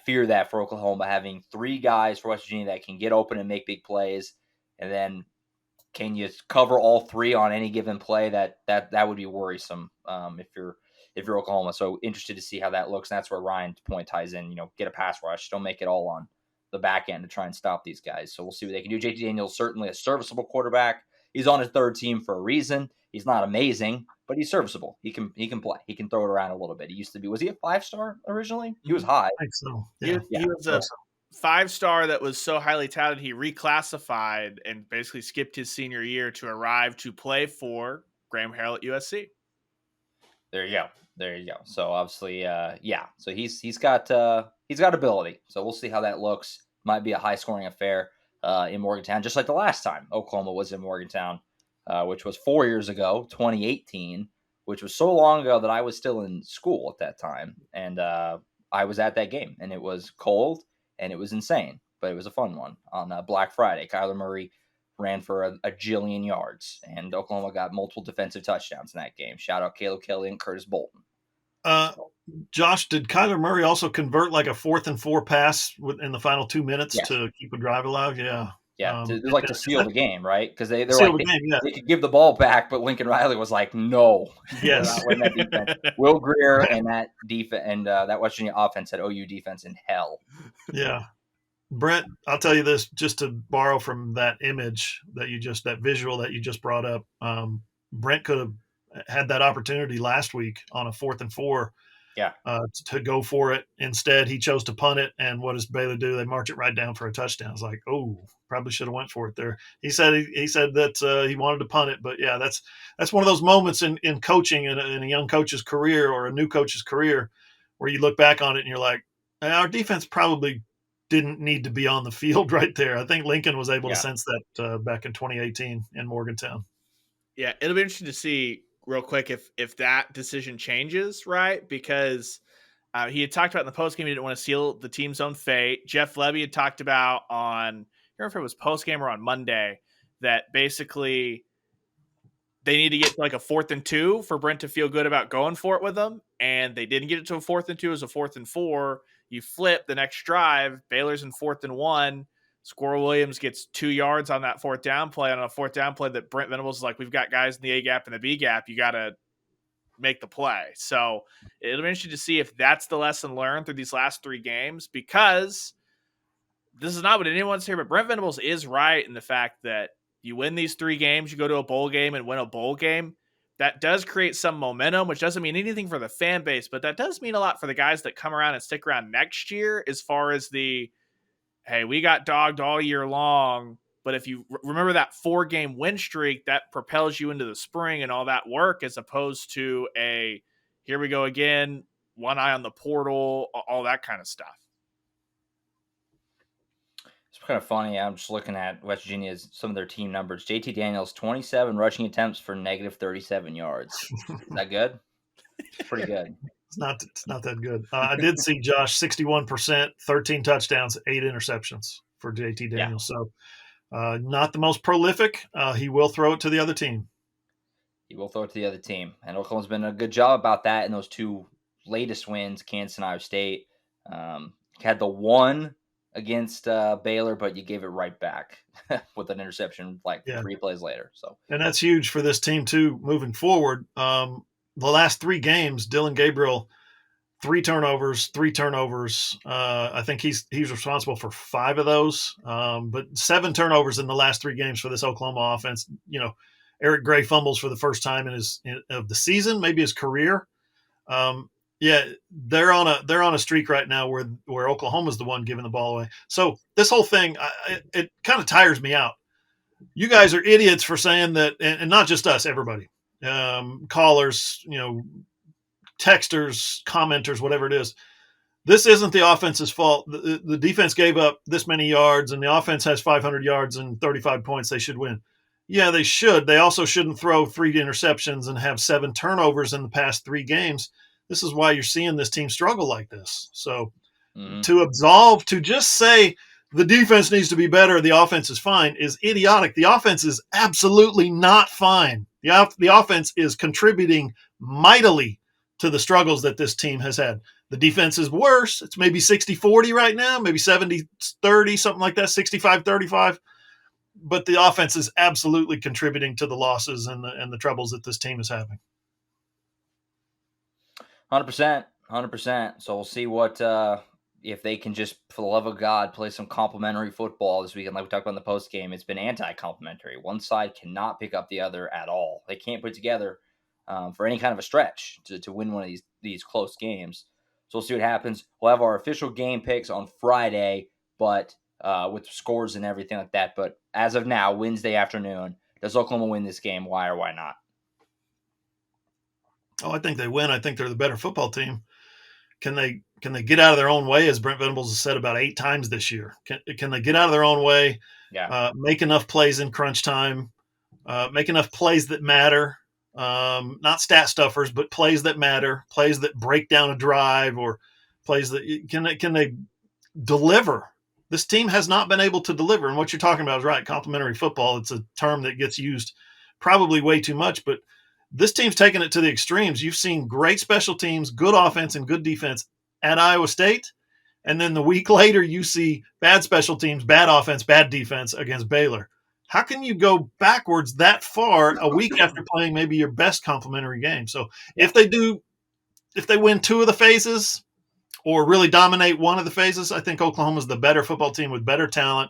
Speaker 1: fear that for Oklahoma, having 3 guys for West Virginia that can get open and make big plays, and then can you cover all 3 on any given play? That would be worrisome if you're Oklahoma. So interested to see how that looks. And that's where Ryan's point ties in. Get a pass rush. Don't make it all on the back end to try and stop these guys. So we'll see what they can do. JT Daniels certainly a serviceable quarterback. He's on his third team for a reason. He's not amazing, but he's serviceable. He can play. He can throw it around a little bit. He used to be. Was he a 5-star originally? He was high.
Speaker 2: I think so.
Speaker 3: He was a 5-star that was so highly touted he reclassified and basically skipped his senior year to arrive to play for Graham Harrell at USC.
Speaker 1: There you go. So obviously, So he's got ability. So we'll see how that looks. Might be a high scoring affair in Morgantown, just like the last time Oklahoma was in Morgantown, which was 4 years ago, 2018, which was so long ago that I was still in school at that time, and I was at that game, and it was cold and it was insane, but it was a fun one on Black Friday. Kyler Murray ran for a jillion yards, and Oklahoma got multiple defensive touchdowns in that game. Shout out Caleb Kelly and Curtis Bolton.
Speaker 2: Josh, did Kyler Murray also convert like a 4th and 4 pass in the final 2 minutes to keep a drive alive? Yeah.
Speaker 1: To seal the game, right? Because they could give the ball back, but Lincoln Riley was like, no.
Speaker 2: Yes.
Speaker 1: That defense. Will Greer and that defense and that West Virginia offense had OU defense in hell.
Speaker 2: Yeah. Brent, I'll tell you this, just to borrow from that image that visual that you just brought up. Brent could have had that opportunity last week on a 4th and 4 to go for it. Instead, he chose to punt it. And what does Baylor do? They march it right down for a touchdown. It's like, oh, probably should have went for it there. He said that he wanted to punt it, but yeah, that's one of those moments in coaching in a young coach's career or a new coach's career where you look back on it and you're like, our defense probably didn't need to be on the field right there. I think Lincoln was able to sense that back in 2018 in Morgantown.
Speaker 3: Yeah, it'll be interesting to see real quick if that decision changes, right? Because he had talked about in the postgame he didn't want to seal the team's own fate. Jeff Levy had talked about I don't know if it was postgame or on Monday, that basically they need to get like a 4th and 2 for Brent to feel good about going for it with them. And they didn't get it to a 4th and 2 as a 4th and 4. You flip the next drive, Baylor's in 4th and 1. Squirrel Williams gets 2 yards on that 4th down play, on a 4th down play that Brent Venables is like, we've got guys in the A gap and the B gap. You got to make the play. So it'll be interesting to see if that's the lesson learned through these last 3 games, because this is not what anyone's here, but Brent Venables is right in the fact that you win these 3 games, you go to a bowl game and win a bowl game. That does create some momentum, which doesn't mean anything for the fan base, but that does mean a lot for the guys that come around and stick around next year as far as hey, we got dogged all year long, but if you remember that 4-game win streak, that propels you into the spring and all that work, as opposed to here we go again, one eye on the portal, all that kind of stuff.
Speaker 1: It's kind of funny. I'm just looking at West Virginia's, some of their team numbers. JT Daniels, 27 rushing attempts for negative 37 yards. Is that good? Pretty good.
Speaker 2: It's not that good. I did see Josh 61%, 13 touchdowns, 8 interceptions for JT Daniels. So not the most prolific. He will throw it to the other team.
Speaker 1: And Oklahoma's been a good job about that in those 2 latest wins, Kansas and Iowa State. Had the one against Baylor, but you gave it right back with an interception 3 plays later. So, and
Speaker 2: that's huge for this team too, moving forward. The last 3 games, Dylan Gabriel, 3 turnovers. I think he's responsible for 5 of those, but 7 turnovers in the last 3 games for this Oklahoma offense. Eric Gray fumbles for the first time of the season, maybe his career. They're on a streak right now where Oklahoma's the one giving the ball away. So this whole thing, it kind of tires me out. You guys are idiots for saying that, and not just us, everybody. Callers, texters, commenters, whatever it is. This isn't the offense's fault. The defense gave up this many yards, and the offense has 500 yards and 35 points. They should win. Yeah, they should. They also shouldn't throw 3 interceptions and have 7 turnovers in the past 3 games. This is why you're seeing this team struggle like this. So to just say the defense needs to be better, the offense is fine, is idiotic. The offense is absolutely not fine. The offense is contributing mightily to the struggles that this team has had. The defense is worse. It's maybe 60-40 right now, maybe 70-30, something like that, 65-35. But the offense is absolutely contributing to the losses and the troubles that this team is having.
Speaker 1: 100%. So we'll see what if they can just, for the love of God, play some complimentary football this weekend, like we talked about in the post game, it's been anti-complimentary. One side cannot pick up the other at all. They can't put it together for any kind of a stretch to win one of these close games. So we'll see what happens. We'll have our official game picks on Friday, but with scores and everything like that. But as of now, Wednesday afternoon, does Oklahoma win this game? Why or why not?
Speaker 2: Oh, I think they win. I think they're the better football team. Can they get out of their own way, as Brent Venables has said about 8 times this year? Can they get out of their own way, make enough plays in crunch time, make enough plays that matter, not stat stuffers, but plays that matter, plays that break down a drive, or plays that can they deliver? This team has not been able to deliver, and what you're talking about is right. Complimentary football, it's a term that gets used probably way too much, but this team's taken it to the extremes. You've seen great special teams, good offense, and good defense at Iowa State. And then the week later, you see bad special teams, bad offense, bad defense against Baylor. How can you go backwards that far a week after playing maybe your best complimentary game? So if they win 2 of the phases or really dominate 1 of the phases, I think Oklahoma's the better football team with better talent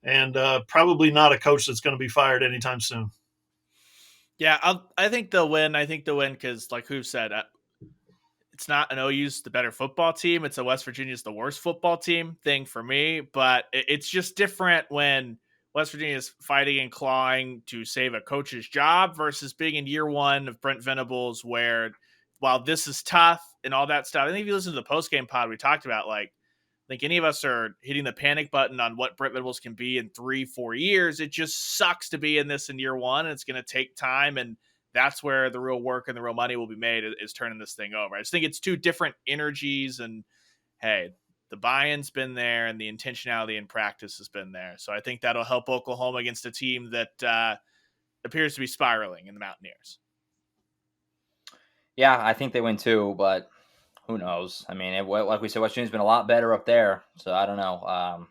Speaker 2: and probably not a coach that's going to be fired anytime soon.
Speaker 3: Yeah, I think they'll win. I think they'll win because, like Hoover said, it's not an OU's the better football team. It's a West Virginia's the worst football team thing for me. But it's just different when West Virginia is fighting and clawing to save a coach's job versus being in year 1 of Brent Venables, where while this is tough and all that stuff, I think if you listen to the postgame pod, we talked about, like, I think any of us are hitting the panic button on what Brent Venables can be in 3-4 years. It just sucks to be in this in year 1. And it's going to take time. And that's where the real work and the real money will be made, is turning this thing over. I just think it's 2 different energies. And hey, the buy-in's been there and the intentionality in practice has been there. So I think that'll help Oklahoma against a team that appears to be spiraling in the Mountaineers.
Speaker 1: Yeah, I think they win too, but who knows? I mean, like we said, West Virginia's been a lot better up there, so I don't know.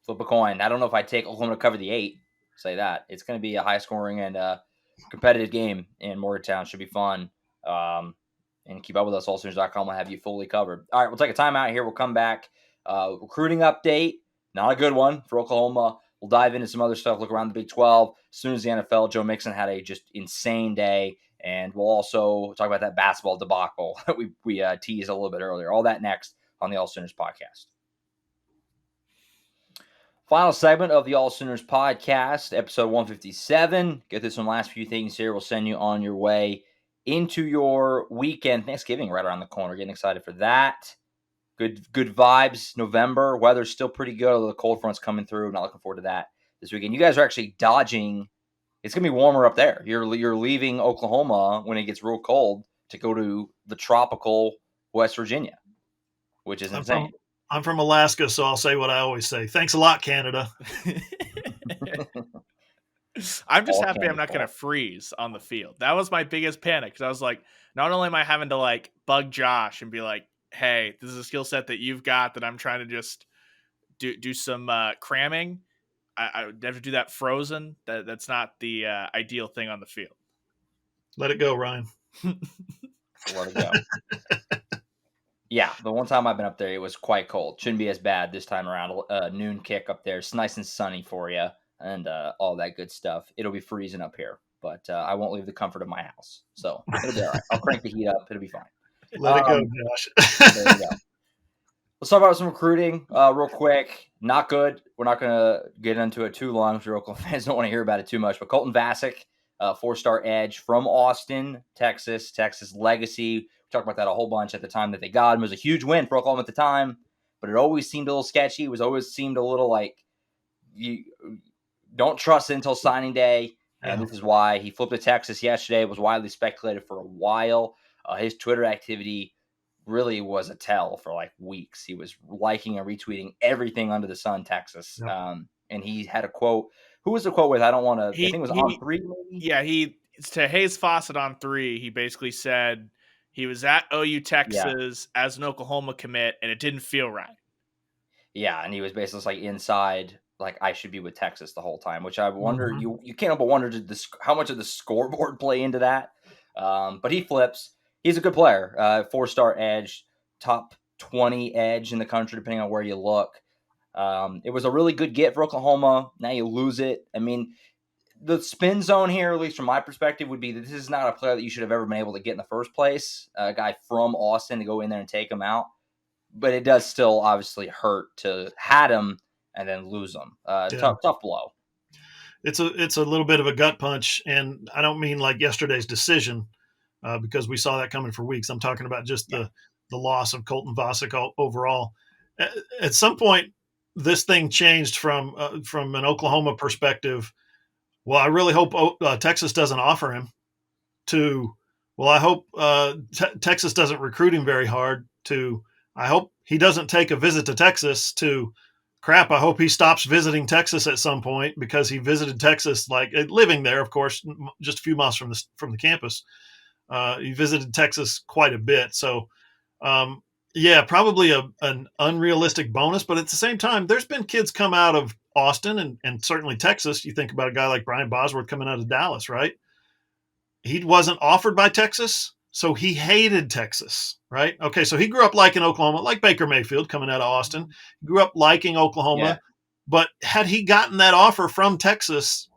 Speaker 1: Flip a coin. I don't know if I'd take Oklahoma to cover the 8. Say that. It's going to be a high-scoring and competitive game in Morgantown. Should be fun. And keep up with us, AllSooners.com. We'll have you fully covered. All right, we'll take a timeout here. We'll come back. Recruiting update. Not a good one for Oklahoma. We'll dive into some other stuff, look around the Big 12. As soon as the NFL, Joe Mixon had a just insane day. And we'll also talk about that basketball debacle that we teased a little bit earlier. All that next on the AllSooners Podcast. Final segment of the AllSooners Podcast, episode 157. Get through some last few things here. We'll send you on your way into your weekend. Thanksgiving right around the corner. Getting excited for that. Good vibes. November. Weather's still pretty good, although the cold front's coming through. Not looking forward to that this weekend. You guys are actually dodging. It's going to be warmer up there. You're leaving Oklahoma when it gets real cold to go to the tropical West Virginia, which is insane.
Speaker 2: I'm from Alaska, so I'll say what I always say. Thanks a lot, Canada.
Speaker 3: I'm just happy I'm not going to freeze on the field. That was my biggest panic, because I was like, not only am I having to like bug Josh and be like, hey, this is a skill set that you've got that I'm trying to just do some cramming. I would have to do that frozen. That's not the ideal thing on the field.
Speaker 2: Let it go, Ryan.
Speaker 1: Let it go. Yeah, the one time I've been up there, it was quite cold. Shouldn't be as bad this time around. Noon kick up there. It's nice and sunny for you and all that good stuff. It'll be freezing up here, but I won't leave the comfort of my house. So it'll be all right. I'll crank the heat up. It'll be fine.
Speaker 2: Let it go, Josh.
Speaker 1: There you go. Let's talk about some recruiting real quick. Not good. We're not going to get into it too long. Your Oklahoma fans don't want to hear about it too much. But Colton Vasek, 4-star edge from Austin, Texas legacy. We talked about that a whole bunch at the time that they got him. It was a huge win for Oklahoma at the time, but it always seemed a little sketchy. It was always seemed a little like you don't trust it until signing day. And this is why he flipped to Texas yesterday. It was widely speculated for a while. His Twitter activity really was a tell for like weeks. He was liking and retweeting everything under the sun, Texas. Yep. And he had a quote. Who was the quote with? I don't want to. I think it was on 3. Maybe?
Speaker 3: Yeah, it's to Hayes Fawcett on 3. He basically said he was at OU Texas as an Oklahoma commit, and it didn't feel right.
Speaker 1: Yeah, and he was basically like inside, like I should be with Texas the whole time. Which I wonder. You can't help but wonder how much of the scoreboard play into that. But he flips. He's a good player, 4-star edge, top 20 edge in the country, depending on where you look. It was a really good get for Oklahoma. Now you lose it. I mean, the spin zone here, at least from my perspective, would be that this is not a player that you should have ever been able to get in the first place. A guy from Austin to go in there and take him out. But it does still obviously hurt to had him and then lose him. Tough blow.
Speaker 2: It's a little bit of a gut punch, and I don't mean like yesterday's decision because we saw that coming for weeks. I'm talking about just the loss of Colton Vasek overall. At some point, this thing changed from an Oklahoma perspective. Well, I really hope Texas doesn't offer him to, well, I hope Texas doesn't recruit him very hard to, I hope he doesn't take a visit to Texas to, crap, I hope he stops visiting Texas at some point because he visited Texas, like living there, of course, just a few miles from the campus. He visited Texas quite a bit. So, probably an unrealistic bonus, but at the same time, there's been kids come out of Austin and certainly Texas. You think about a guy like Brian Bosworth coming out of Dallas, right? He wasn't offered by Texas, so he hated Texas, right? Okay, so he grew up liking Oklahoma, like Baker Mayfield coming out of Austin. He grew up liking Oklahoma, but had he gotten that offer from Texas,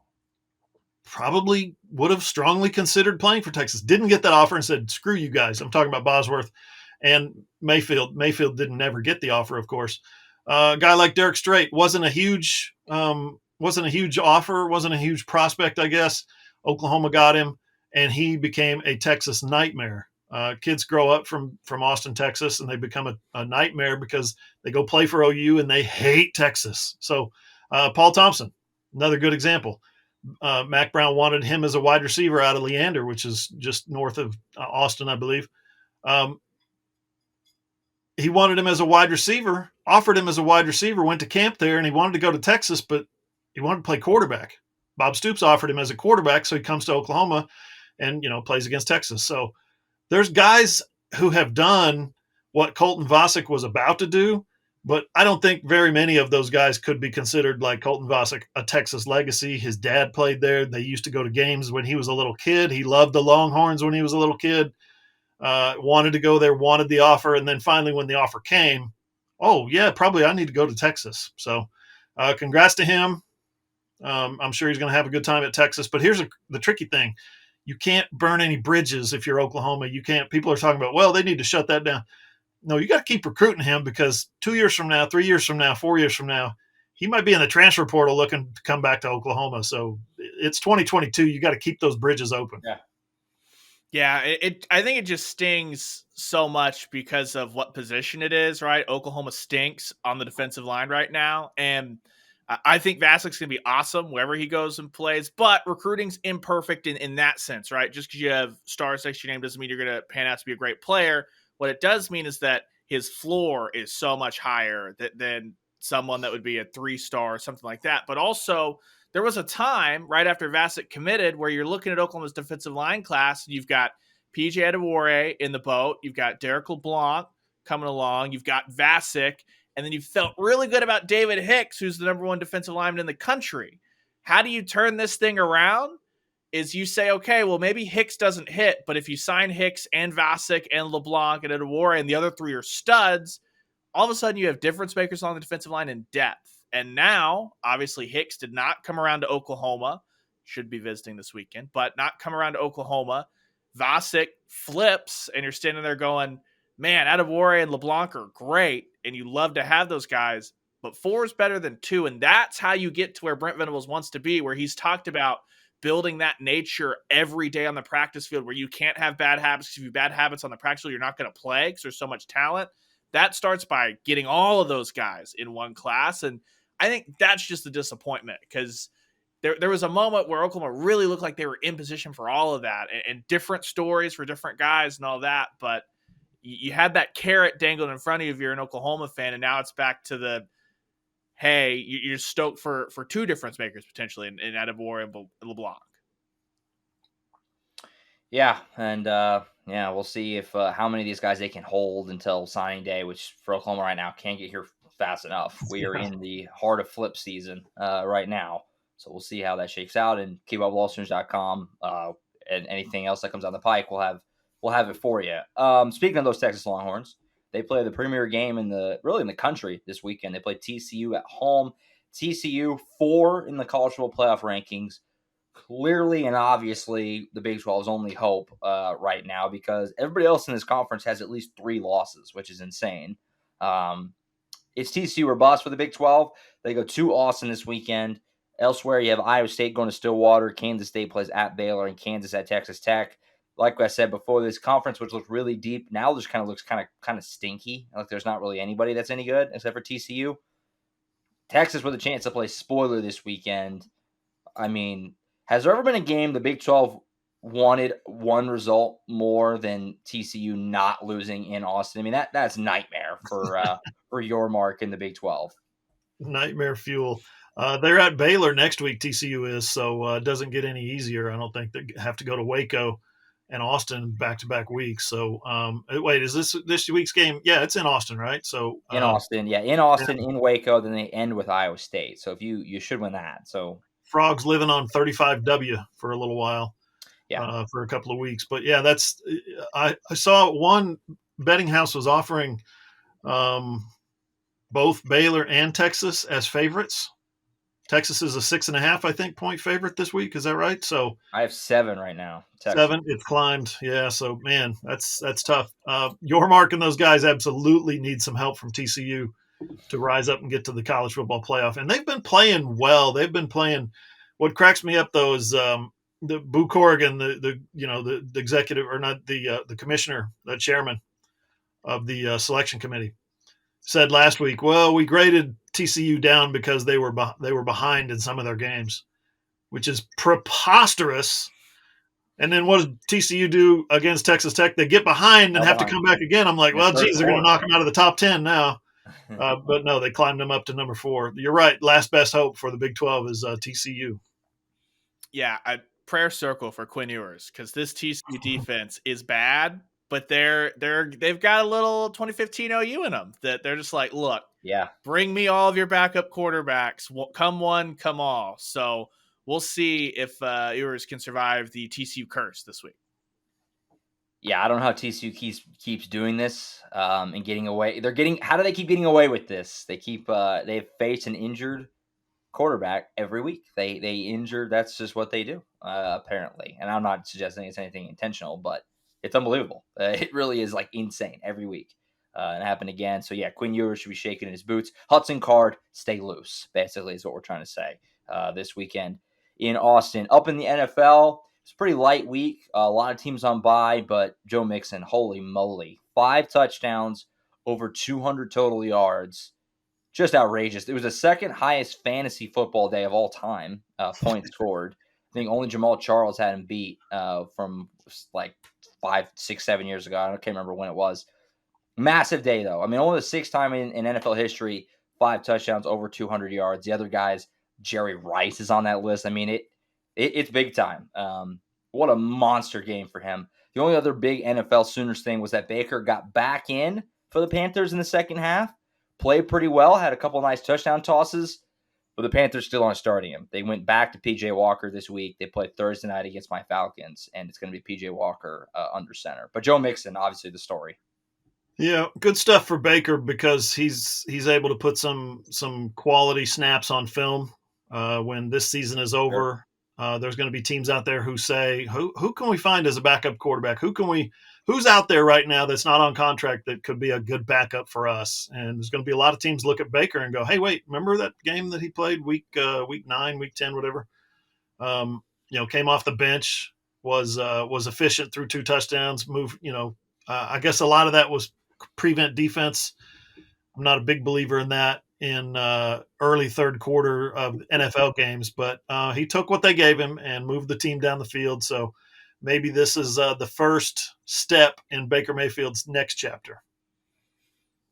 Speaker 2: probably would have strongly considered playing for Texas. Didn't get that offer and said, screw you guys. I'm talking about Bosworth and Mayfield. Mayfield didn't ever get the offer, of course. A guy like Derek Strait wasn't a huge offer, wasn't a huge prospect, I guess. Oklahoma got him, and he became a Texas nightmare. Kids grow up from Austin, Texas, and they become a nightmare because they go play for OU and they hate Texas. So Paul Thompson, another good example. Mac Brown wanted him as a wide receiver out of Leander, which is just north of Austin, I believe. He wanted him as a wide receiver, offered him as a wide receiver, went to camp there, and he wanted to go to Texas, but he wanted to play quarterback. Bob Stoops offered him as a quarterback, so he comes to Oklahoma and, plays against Texas. So there's guys who have done what Colton Vasek was about to do, but I don't think very many of those guys could be considered like Colton Vasek, a Texas legacy. His dad played there. They used to go to games when he was a little kid. He loved the Longhorns when he was a little kid. Wanted to go there, wanted the offer, and then finally when the offer came, oh, yeah, probably I need to go to Texas. So congrats to him. I'm sure he's going to have a good time at Texas. But here's the tricky thing. You can't burn any bridges if you're Oklahoma. You can't. People are talking about, well, they need to shut that down. No, you got to keep recruiting him because 2 years from now, 3 years from now, 4 years from now, he might be in the transfer portal looking to come back to Oklahoma. So it's 2022. You got to keep those bridges open.
Speaker 1: Yeah.
Speaker 3: Yeah, I think it just stings so much because of what position it is, right? Oklahoma stinks on the defensive line right now. And I think Vasek's going to be awesome wherever he goes and plays, but recruiting's imperfect in that sense, right? Just because you have stars next to your name doesn't mean you're going to pan out to be a great player. What it does mean is that his floor is so much higher than someone that would be a 3-star or something like that. But also, there was a time right after Vasek committed where you're looking at Oklahoma's defensive line class, and you've got PJ Adewore in the boat, you've got Derek LeBlanc coming along, you've got Vasek, and then you felt really good about David Hicks, who's the number 1 defensive lineman in the country. How do you turn this thing around? Is you say, okay, well, maybe Hicks doesn't hit, but if you sign Hicks and Vasek and LeBlanc and Adewore and the other 3 are studs, all of a sudden you have difference makers on the defensive line in depth. And now, obviously, Hicks did not come around to Oklahoma. Should be visiting this weekend, but not come around to Oklahoma. Vasek flips, and you're standing there going, man, Adewore and LeBlanc are great, and you love to have those guys, but 4 is better than 2, and that's how you get to where Brent Venables wants to be, where he's talked about building that nature every day on the practice field, where you can't have bad habits. If you have bad habits on the practice field, you're not going to play because there's so much talent. That starts by getting all of those guys in one class, and I think that's just the disappointment because there was a moment where Oklahoma really looked like they were in position for all of that and different stories for different guys and all that. But you had that carrot dangled in front of you if you're an Oklahoma fan, and now it's back to the, hey, you're stoked for 2 difference makers potentially in Adewore and LeBlanc.
Speaker 1: Yeah, and we'll see if how many of these guys they can hold until signing day, which for Oklahoma right now can't get here fast enough. We are in the heart of flip season right now, so we'll see how that shakes out. And keep up with AllSooners.com and anything else that comes down the pike, we'll have it for you. Speaking of those Texas Longhorns, They play the premier game in the country this weekend. They play TCU at home. TCU 4 in the college football playoff rankings. Clearly and obviously, the Big 12's only hope right now because everybody else in this conference has at least 3 losses, which is insane. It's TCU or bust for the Big 12. They go to Austin this weekend. Elsewhere, you have Iowa State going to Stillwater. Kansas State plays at Baylor, and Kansas at Texas Tech. Like I said before, this conference, which looked really deep, now just kind of looks kind of stinky. Like there's not really anybody that's any good except for TCU. Texas with a chance to play spoiler this weekend. I mean, has there ever been a game the Big 12 wanted one result more than TCU not losing in Austin? I mean, that's nightmare for your mark in the Big 12.
Speaker 2: Nightmare fuel. They're at Baylor next week, TCU is, so it doesn't get any easier. I don't think they have to go to Waco and Austin back-to-back weeks. So, wait, is this week's game? Yeah, it's in Austin, right? So
Speaker 1: in Austin, in Waco, then they end with Iowa State. So if you should win that. So
Speaker 2: Frogs living on 35W for a little while, for a couple of weeks. But yeah, that's I saw one betting house was offering both Baylor and Texas as favorites. Texas is a 6.5, I think, point favorite this week. Is that right? So
Speaker 1: I have 7 right now.
Speaker 2: Texas. 7, it's climbed. Yeah. So man, that's tough. Your mark and those guys absolutely need some help from TCU to rise up and get to the college football playoff. And they've been playing well. They've been playing. What cracks me up though is the Boo Corrigan, the executive or not the commissioner, the chairman of the selection committee, said last week, well, we graded TCU down because they were behind in some of their games, which is preposterous. And then what does TCU do against Texas Tech? They get behind and have to come back again. I'm like, well, geez, they're going to knock them out of the top 10 now. But no, they climbed them up to number 4. You're right. Last best hope for the Big 12 is TCU.
Speaker 3: Yeah, a prayer circle for Quinn Ewers because this TCU defense is bad. But they've got a little 2015 OU in them that they're just like, look, bring me all of your backup quarterbacks. Come one, come all. So we'll see if Ewers can survive the TCU curse this week.
Speaker 1: Yeah, I don't know how TCU keeps doing this and getting away. How do they keep getting away with this? They face an injured quarterback every week. They injure. That's just what they do apparently. And I'm not suggesting it's anything intentional, but it's unbelievable. It really is like insane every week. And it happened again. So yeah, Quinn Ewers should be shaking in his boots. Hudson Card, stay loose, basically is what we're trying to say this weekend in Austin. Up in the NFL, it's a pretty light week. A lot of teams on bye, but Joe Mixon, holy moly. 5 touchdowns, over 200 total yards. Just outrageous. It was the second highest fantasy football day of all time, points scored. I think only Jamal Charles had him beat from like 5, 6, 7 years ago. I can't remember when it was. Massive day, though. I mean, only the 6th time in NFL history, 5 touchdowns, over 200 yards. The other guys, Jerry Rice is on that list. I mean, it's big time. What a monster game for him. The only other big NFL Sooners thing was that Baker got back in for the Panthers in the second half. Played pretty well, had a couple nice touchdown tosses. But the Panthers still aren't starting him. They went back to P.J. Walker this week. They played Thursday night against my Falcons, and it's going to be P.J. Walker under center. But Joe Mixon, obviously the story.
Speaker 2: Yeah, good stuff for Baker because he's able to put some quality snaps on film when this season is over. Sure. There's going to be teams out there who say, who can we find as a backup quarterback? Who's out there right now that's not on contract that could be a good backup for us? And there's going to be a lot of teams look at Baker and go, hey, wait, remember that game that he played week 9, week 10, whatever? Came off the bench, was efficient, threw 2 touchdowns, moved, I guess a lot of that was prevent defense. I'm not a big believer in that in early third quarter of NFL games, but he took what they gave him and moved the team down the field. So maybe this is the first step in Baker Mayfield's next chapter.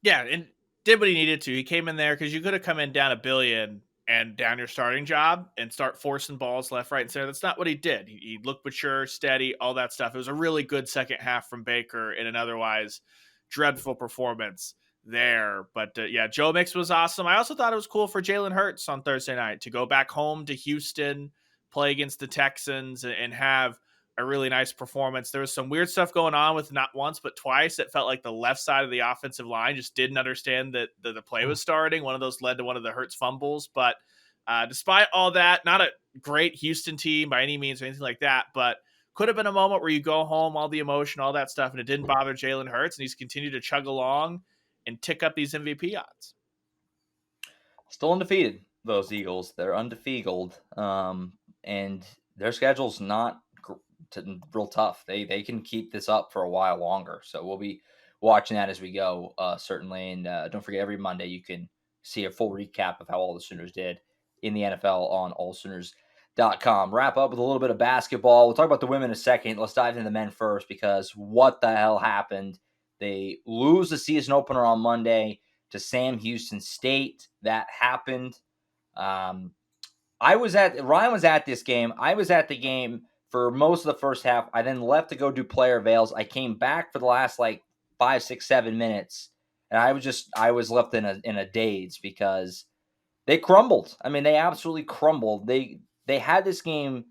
Speaker 3: Yeah, and did what he needed to. He came in there because you could have come in down $1 billion and down your starting job and start forcing balls left, right, and center. That's not what he did. He looked mature, steady, all that stuff. It was a really good second half from Baker in an otherwise dreadful performance there. But Joe Mixon was awesome. I also thought it was cool for Jalen Hurts on Thursday night to go back home to Houston, play against the Texans, and have a really nice performance. There was some weird stuff going on with not once, but twice. It felt like the left side of the offensive line just didn't understand that the play was starting. One of those led to one of the Hurts fumbles. But despite all that, not a great Houston team by any means or anything like that, but could have been a moment where you go home, all the emotion, all that stuff, and it didn't bother Jalen Hurts, and he's continued to chug along and tick up these MVP odds.
Speaker 1: Still undefeated, those Eagles. They're undefeated, and their schedule's not real tough. They can keep this up for a while longer. So we'll be watching that as we go, certainly. And don't forget, every Monday you can see a full recap of how all the Sooners did in the NFL on AllSooners.com. Wrap up with a little bit of basketball. We'll talk about the women in a second. Let's dive into the men first, because what the hell happened? They lose the season opener on Monday to Sam Houston State. That happened. Ryan was at this game. I was at the game for most of the first half. I then left to go do player avails. I came back for the last 5, 6, 7 minutes, and I was left in a daze because they crumbled. I mean, they absolutely crumbled. They had this game.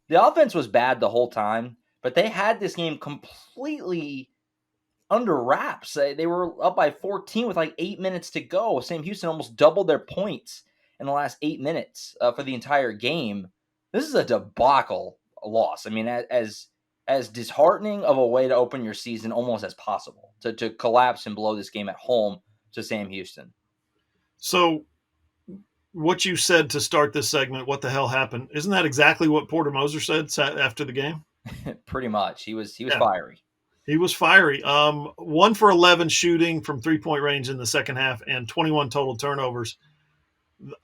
Speaker 1: The offense was bad the whole time, but they had this game completely under wraps. They were up by 14 with 8 minutes to go. Sam Houston almost doubled their points in the last 8 minutes for the entire game. This is a debacle loss. I mean, as disheartening of a way to open your season almost as possible, to collapse and blow this game at home to Sam Houston.
Speaker 2: So what you said to start this segment, what the hell happened? Isn't that exactly what Porter Moser said after the game?
Speaker 1: Pretty much. He was fiery.
Speaker 2: He was fiery. 1 for 11 shooting from 3-point range in the second half and 21 total turnovers.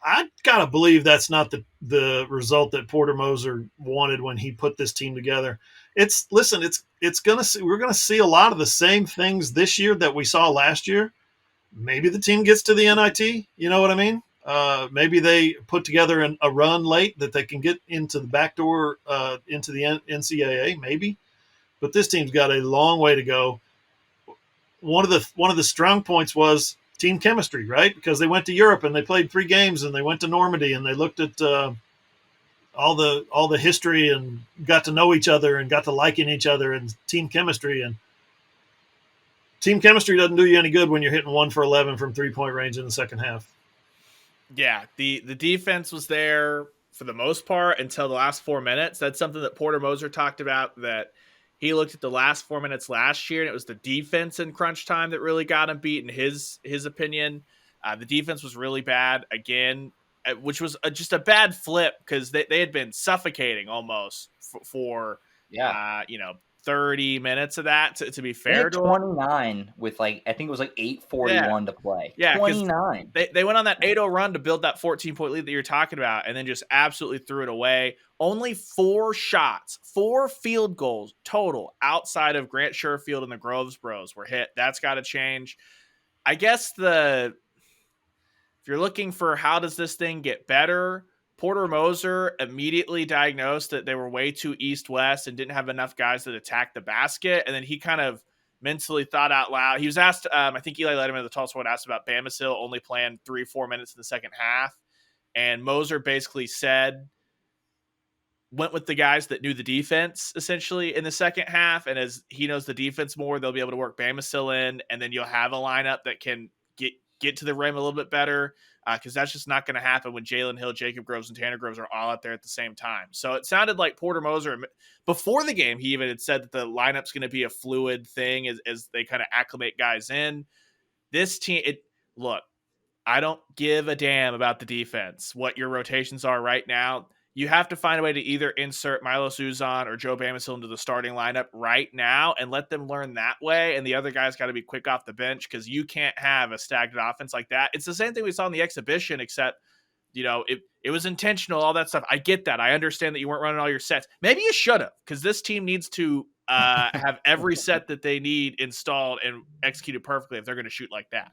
Speaker 2: I gotta believe that's not the result that Porter Moser wanted when he put this team together. We're gonna see a lot of the same things this year that we saw last year. Maybe the team gets to the NIT. You know what I mean? Maybe they put together a run late that they can get into the back door into the NCAA. Maybe. But this team's got a long way to go. One of the strong points was team chemistry, right? Because they went to Europe and they played 3 games, and they went to Normandy and they looked at all the history and got to know each other and got to liking each other, and team chemistry. And team chemistry doesn't do you any good when you're hitting 1 for 11 from 3-point range in the second half.
Speaker 3: Yeah, the defense was there for the most part until the last 4 minutes. That's something that Porter Moser talked about, that he looked at the last 4 minutes last year, and it was the defense in crunch time that really got him beat, in his opinion. The defense was really bad again, which was just a bad flip, because they had been suffocating almost for 30 minutes of that, to be fair to
Speaker 1: 29 with I think it was 8:41 to play.
Speaker 3: Yeah,
Speaker 1: 29.
Speaker 3: They went on that 8-0 run to build that 14-point lead that you're talking about, and then just absolutely threw it away. Only 4 shots, 4 field goals total outside of Grant Sherfield and the Groves Bros were hit. That's got to change. I guess if you're looking for how does this thing get better, Porter Moser immediately diagnosed that they were way too east-west and didn't have enough guys that attacked the basket. And then he kind of mentally thought out loud. He was asked, I think Eli Letterman of the Tulsa One asked about Bamisill only playing 3-4 minutes in the second half. And Moser basically went with the guys that knew the defense essentially in the second half. And as he knows the defense more, they'll be able to work Bamisill in, and then you'll have a lineup that can get to the rim a little bit better. Because that's just not going to happen when Jalen Hill, Jacob Groves, and Tanner Groves are all out there at the same time. So it sounded like Porter Moser, before the game, he even had said that the lineup's going to be a fluid thing as they kind of acclimate guys in. This team, look, I don't give a damn about the defense, what your rotations are right now. You have to find a way to either insert Milo Suzon or Joe Bamisill into the starting lineup right now and let them learn that way. And the other guys got to be quick off the bench, because you can't have a stagnant offense like that. It's the same thing we saw in the exhibition, except, it was intentional, all that stuff. I get that. I understand that you weren't running all your sets. Maybe you should have, because this team needs to have every set that they need installed and executed perfectly if they're going to shoot like that.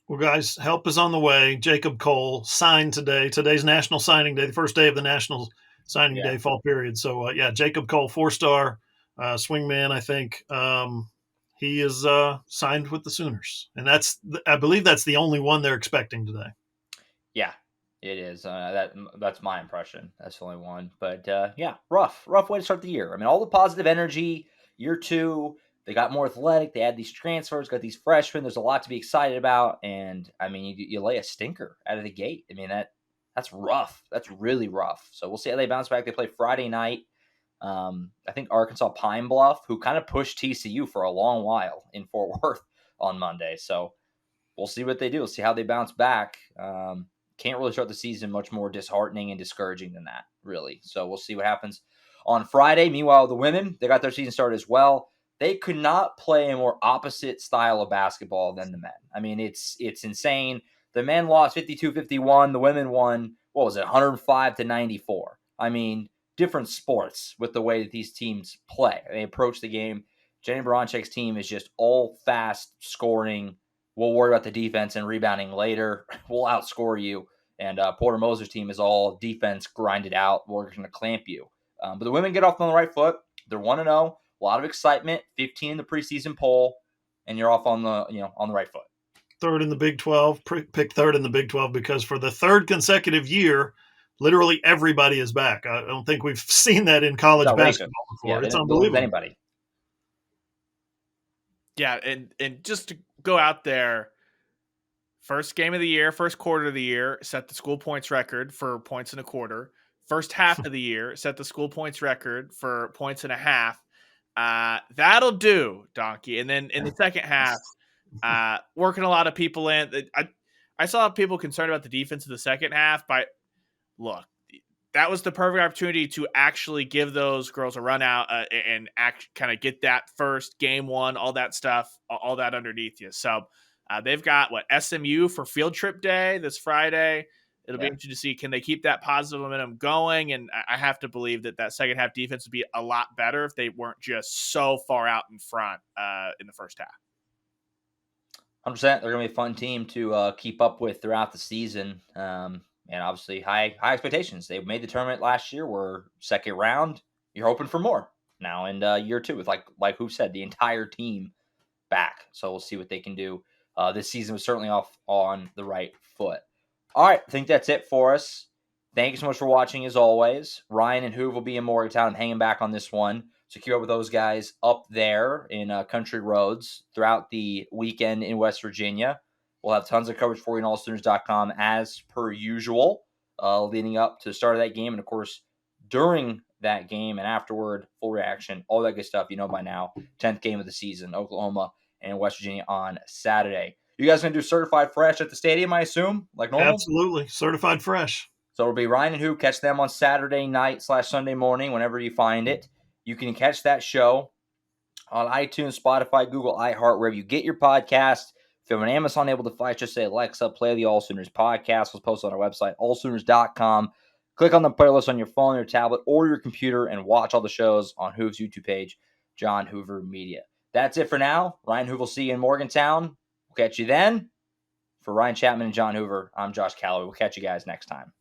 Speaker 2: Well, guys, help is on the way. Jacob Cole signed today. Today's National Signing Day, the first day of the National Signing Day fall period. So, Jacob Cole, 4-star swingman, I think. He is signed with the Sooners. And I believe that's the only one they're expecting today.
Speaker 1: Yeah. It is. That's my impression. That's the only one. But yeah, rough way to start the year. I mean, all the positive energy. Year two, they got more athletic. They had these transfers, got these freshmen. There's a lot to be excited about. And I mean, you lay a stinker out of the gate. I mean, that's rough. That's really rough. So we'll see how they bounce back. They play Friday night. I think Arkansas Pine Bluff, who kind of pushed TCU for a long while in Fort Worth on Monday. So we'll see what they do. We'll see how they bounce back. Can't really start the season much more disheartening and discouraging than that, really. So we'll see what happens on Friday. Meanwhile, the women, they got their season started as well. They could not play a more opposite style of basketball than the men. I mean, it's insane. The men lost 52-51. The women won, 105-94. I mean, different sports with the way that these teams play. They approach the game. Jenny Baranchek's team is just all fast scoring. We'll worry about the defense and rebounding later. We'll outscore you. And Porter Moser's team is all defense grinded out. We're going to clamp you. But the women get off on the right foot. They're 1-0. A lot of excitement. 15 in the preseason poll, and you're off on the right foot.
Speaker 2: Third in the Big 12. Pick third in the Big 12 because for the third consecutive year, literally everybody is back. I don't think we've seen that in college basketball before.
Speaker 1: Yeah,
Speaker 2: it's unbelievable.
Speaker 1: Anybody.
Speaker 3: Yeah, and just to go out there, first game of the year, first quarter of the year, set the school points record for points in a quarter. First half of the year, set the school points record for points and a half. That'll do, Donkey. And then in the second half, working a lot of people in. I saw people concerned about the defense in the second half, but look, that was the perfect opportunity to actually give those girls a run out and kind of get that first game one, all that stuff, all that underneath you. So they've got SMU for field trip day this Friday. It'll be interesting to see, can they keep that positive momentum going? And I have to believe that second half defense would be a lot better if they weren't just so far out in front in the first half.
Speaker 1: 100%. They're going to be a fun team to keep up with throughout the season. And obviously high expectations. They made the tournament last year. We're second round. You're hoping for more now in year two with, like who said, the entire team back. So we'll see what they can do. This season was certainly off on the right foot. All right, I think that's it for us. Thank you so much for watching, as always. Ryan and Hoover will be in Morgantown and hanging back on this one. So keep up with those guys up there in Country Roads throughout the weekend in West Virginia. We'll have tons of coverage for you on AllSooners.com as per usual, leading up to the start of that game. And, of course, during that game and afterward, full reaction, all that good stuff you know by now. 10th game of the season, Oklahoma and West Virginia on Saturday. You guys going to do Certified Fresh at the stadium, I assume, like normal?
Speaker 2: Absolutely. Certified Fresh.
Speaker 1: So it'll be Ryan and Who. Catch them on Saturday night / Sunday morning, whenever you find it. You can catch that show on iTunes, Spotify, Google, iHeart, wherever you get your podcast. If you have an Amazon able device, just say, Alexa, play the AllSooners podcast. We'll post on our website, AllSooners.com. Click on the playlist on your phone, your tablet, or your computer, and watch all the shows on Hoover's YouTube page, John Hoover Media. That's it for now. Ryan Hoover will see you in Morgantown. We'll catch you then. For Ryan Chapman and John Hoover, I'm Josh Callaway. We'll catch you guys next time.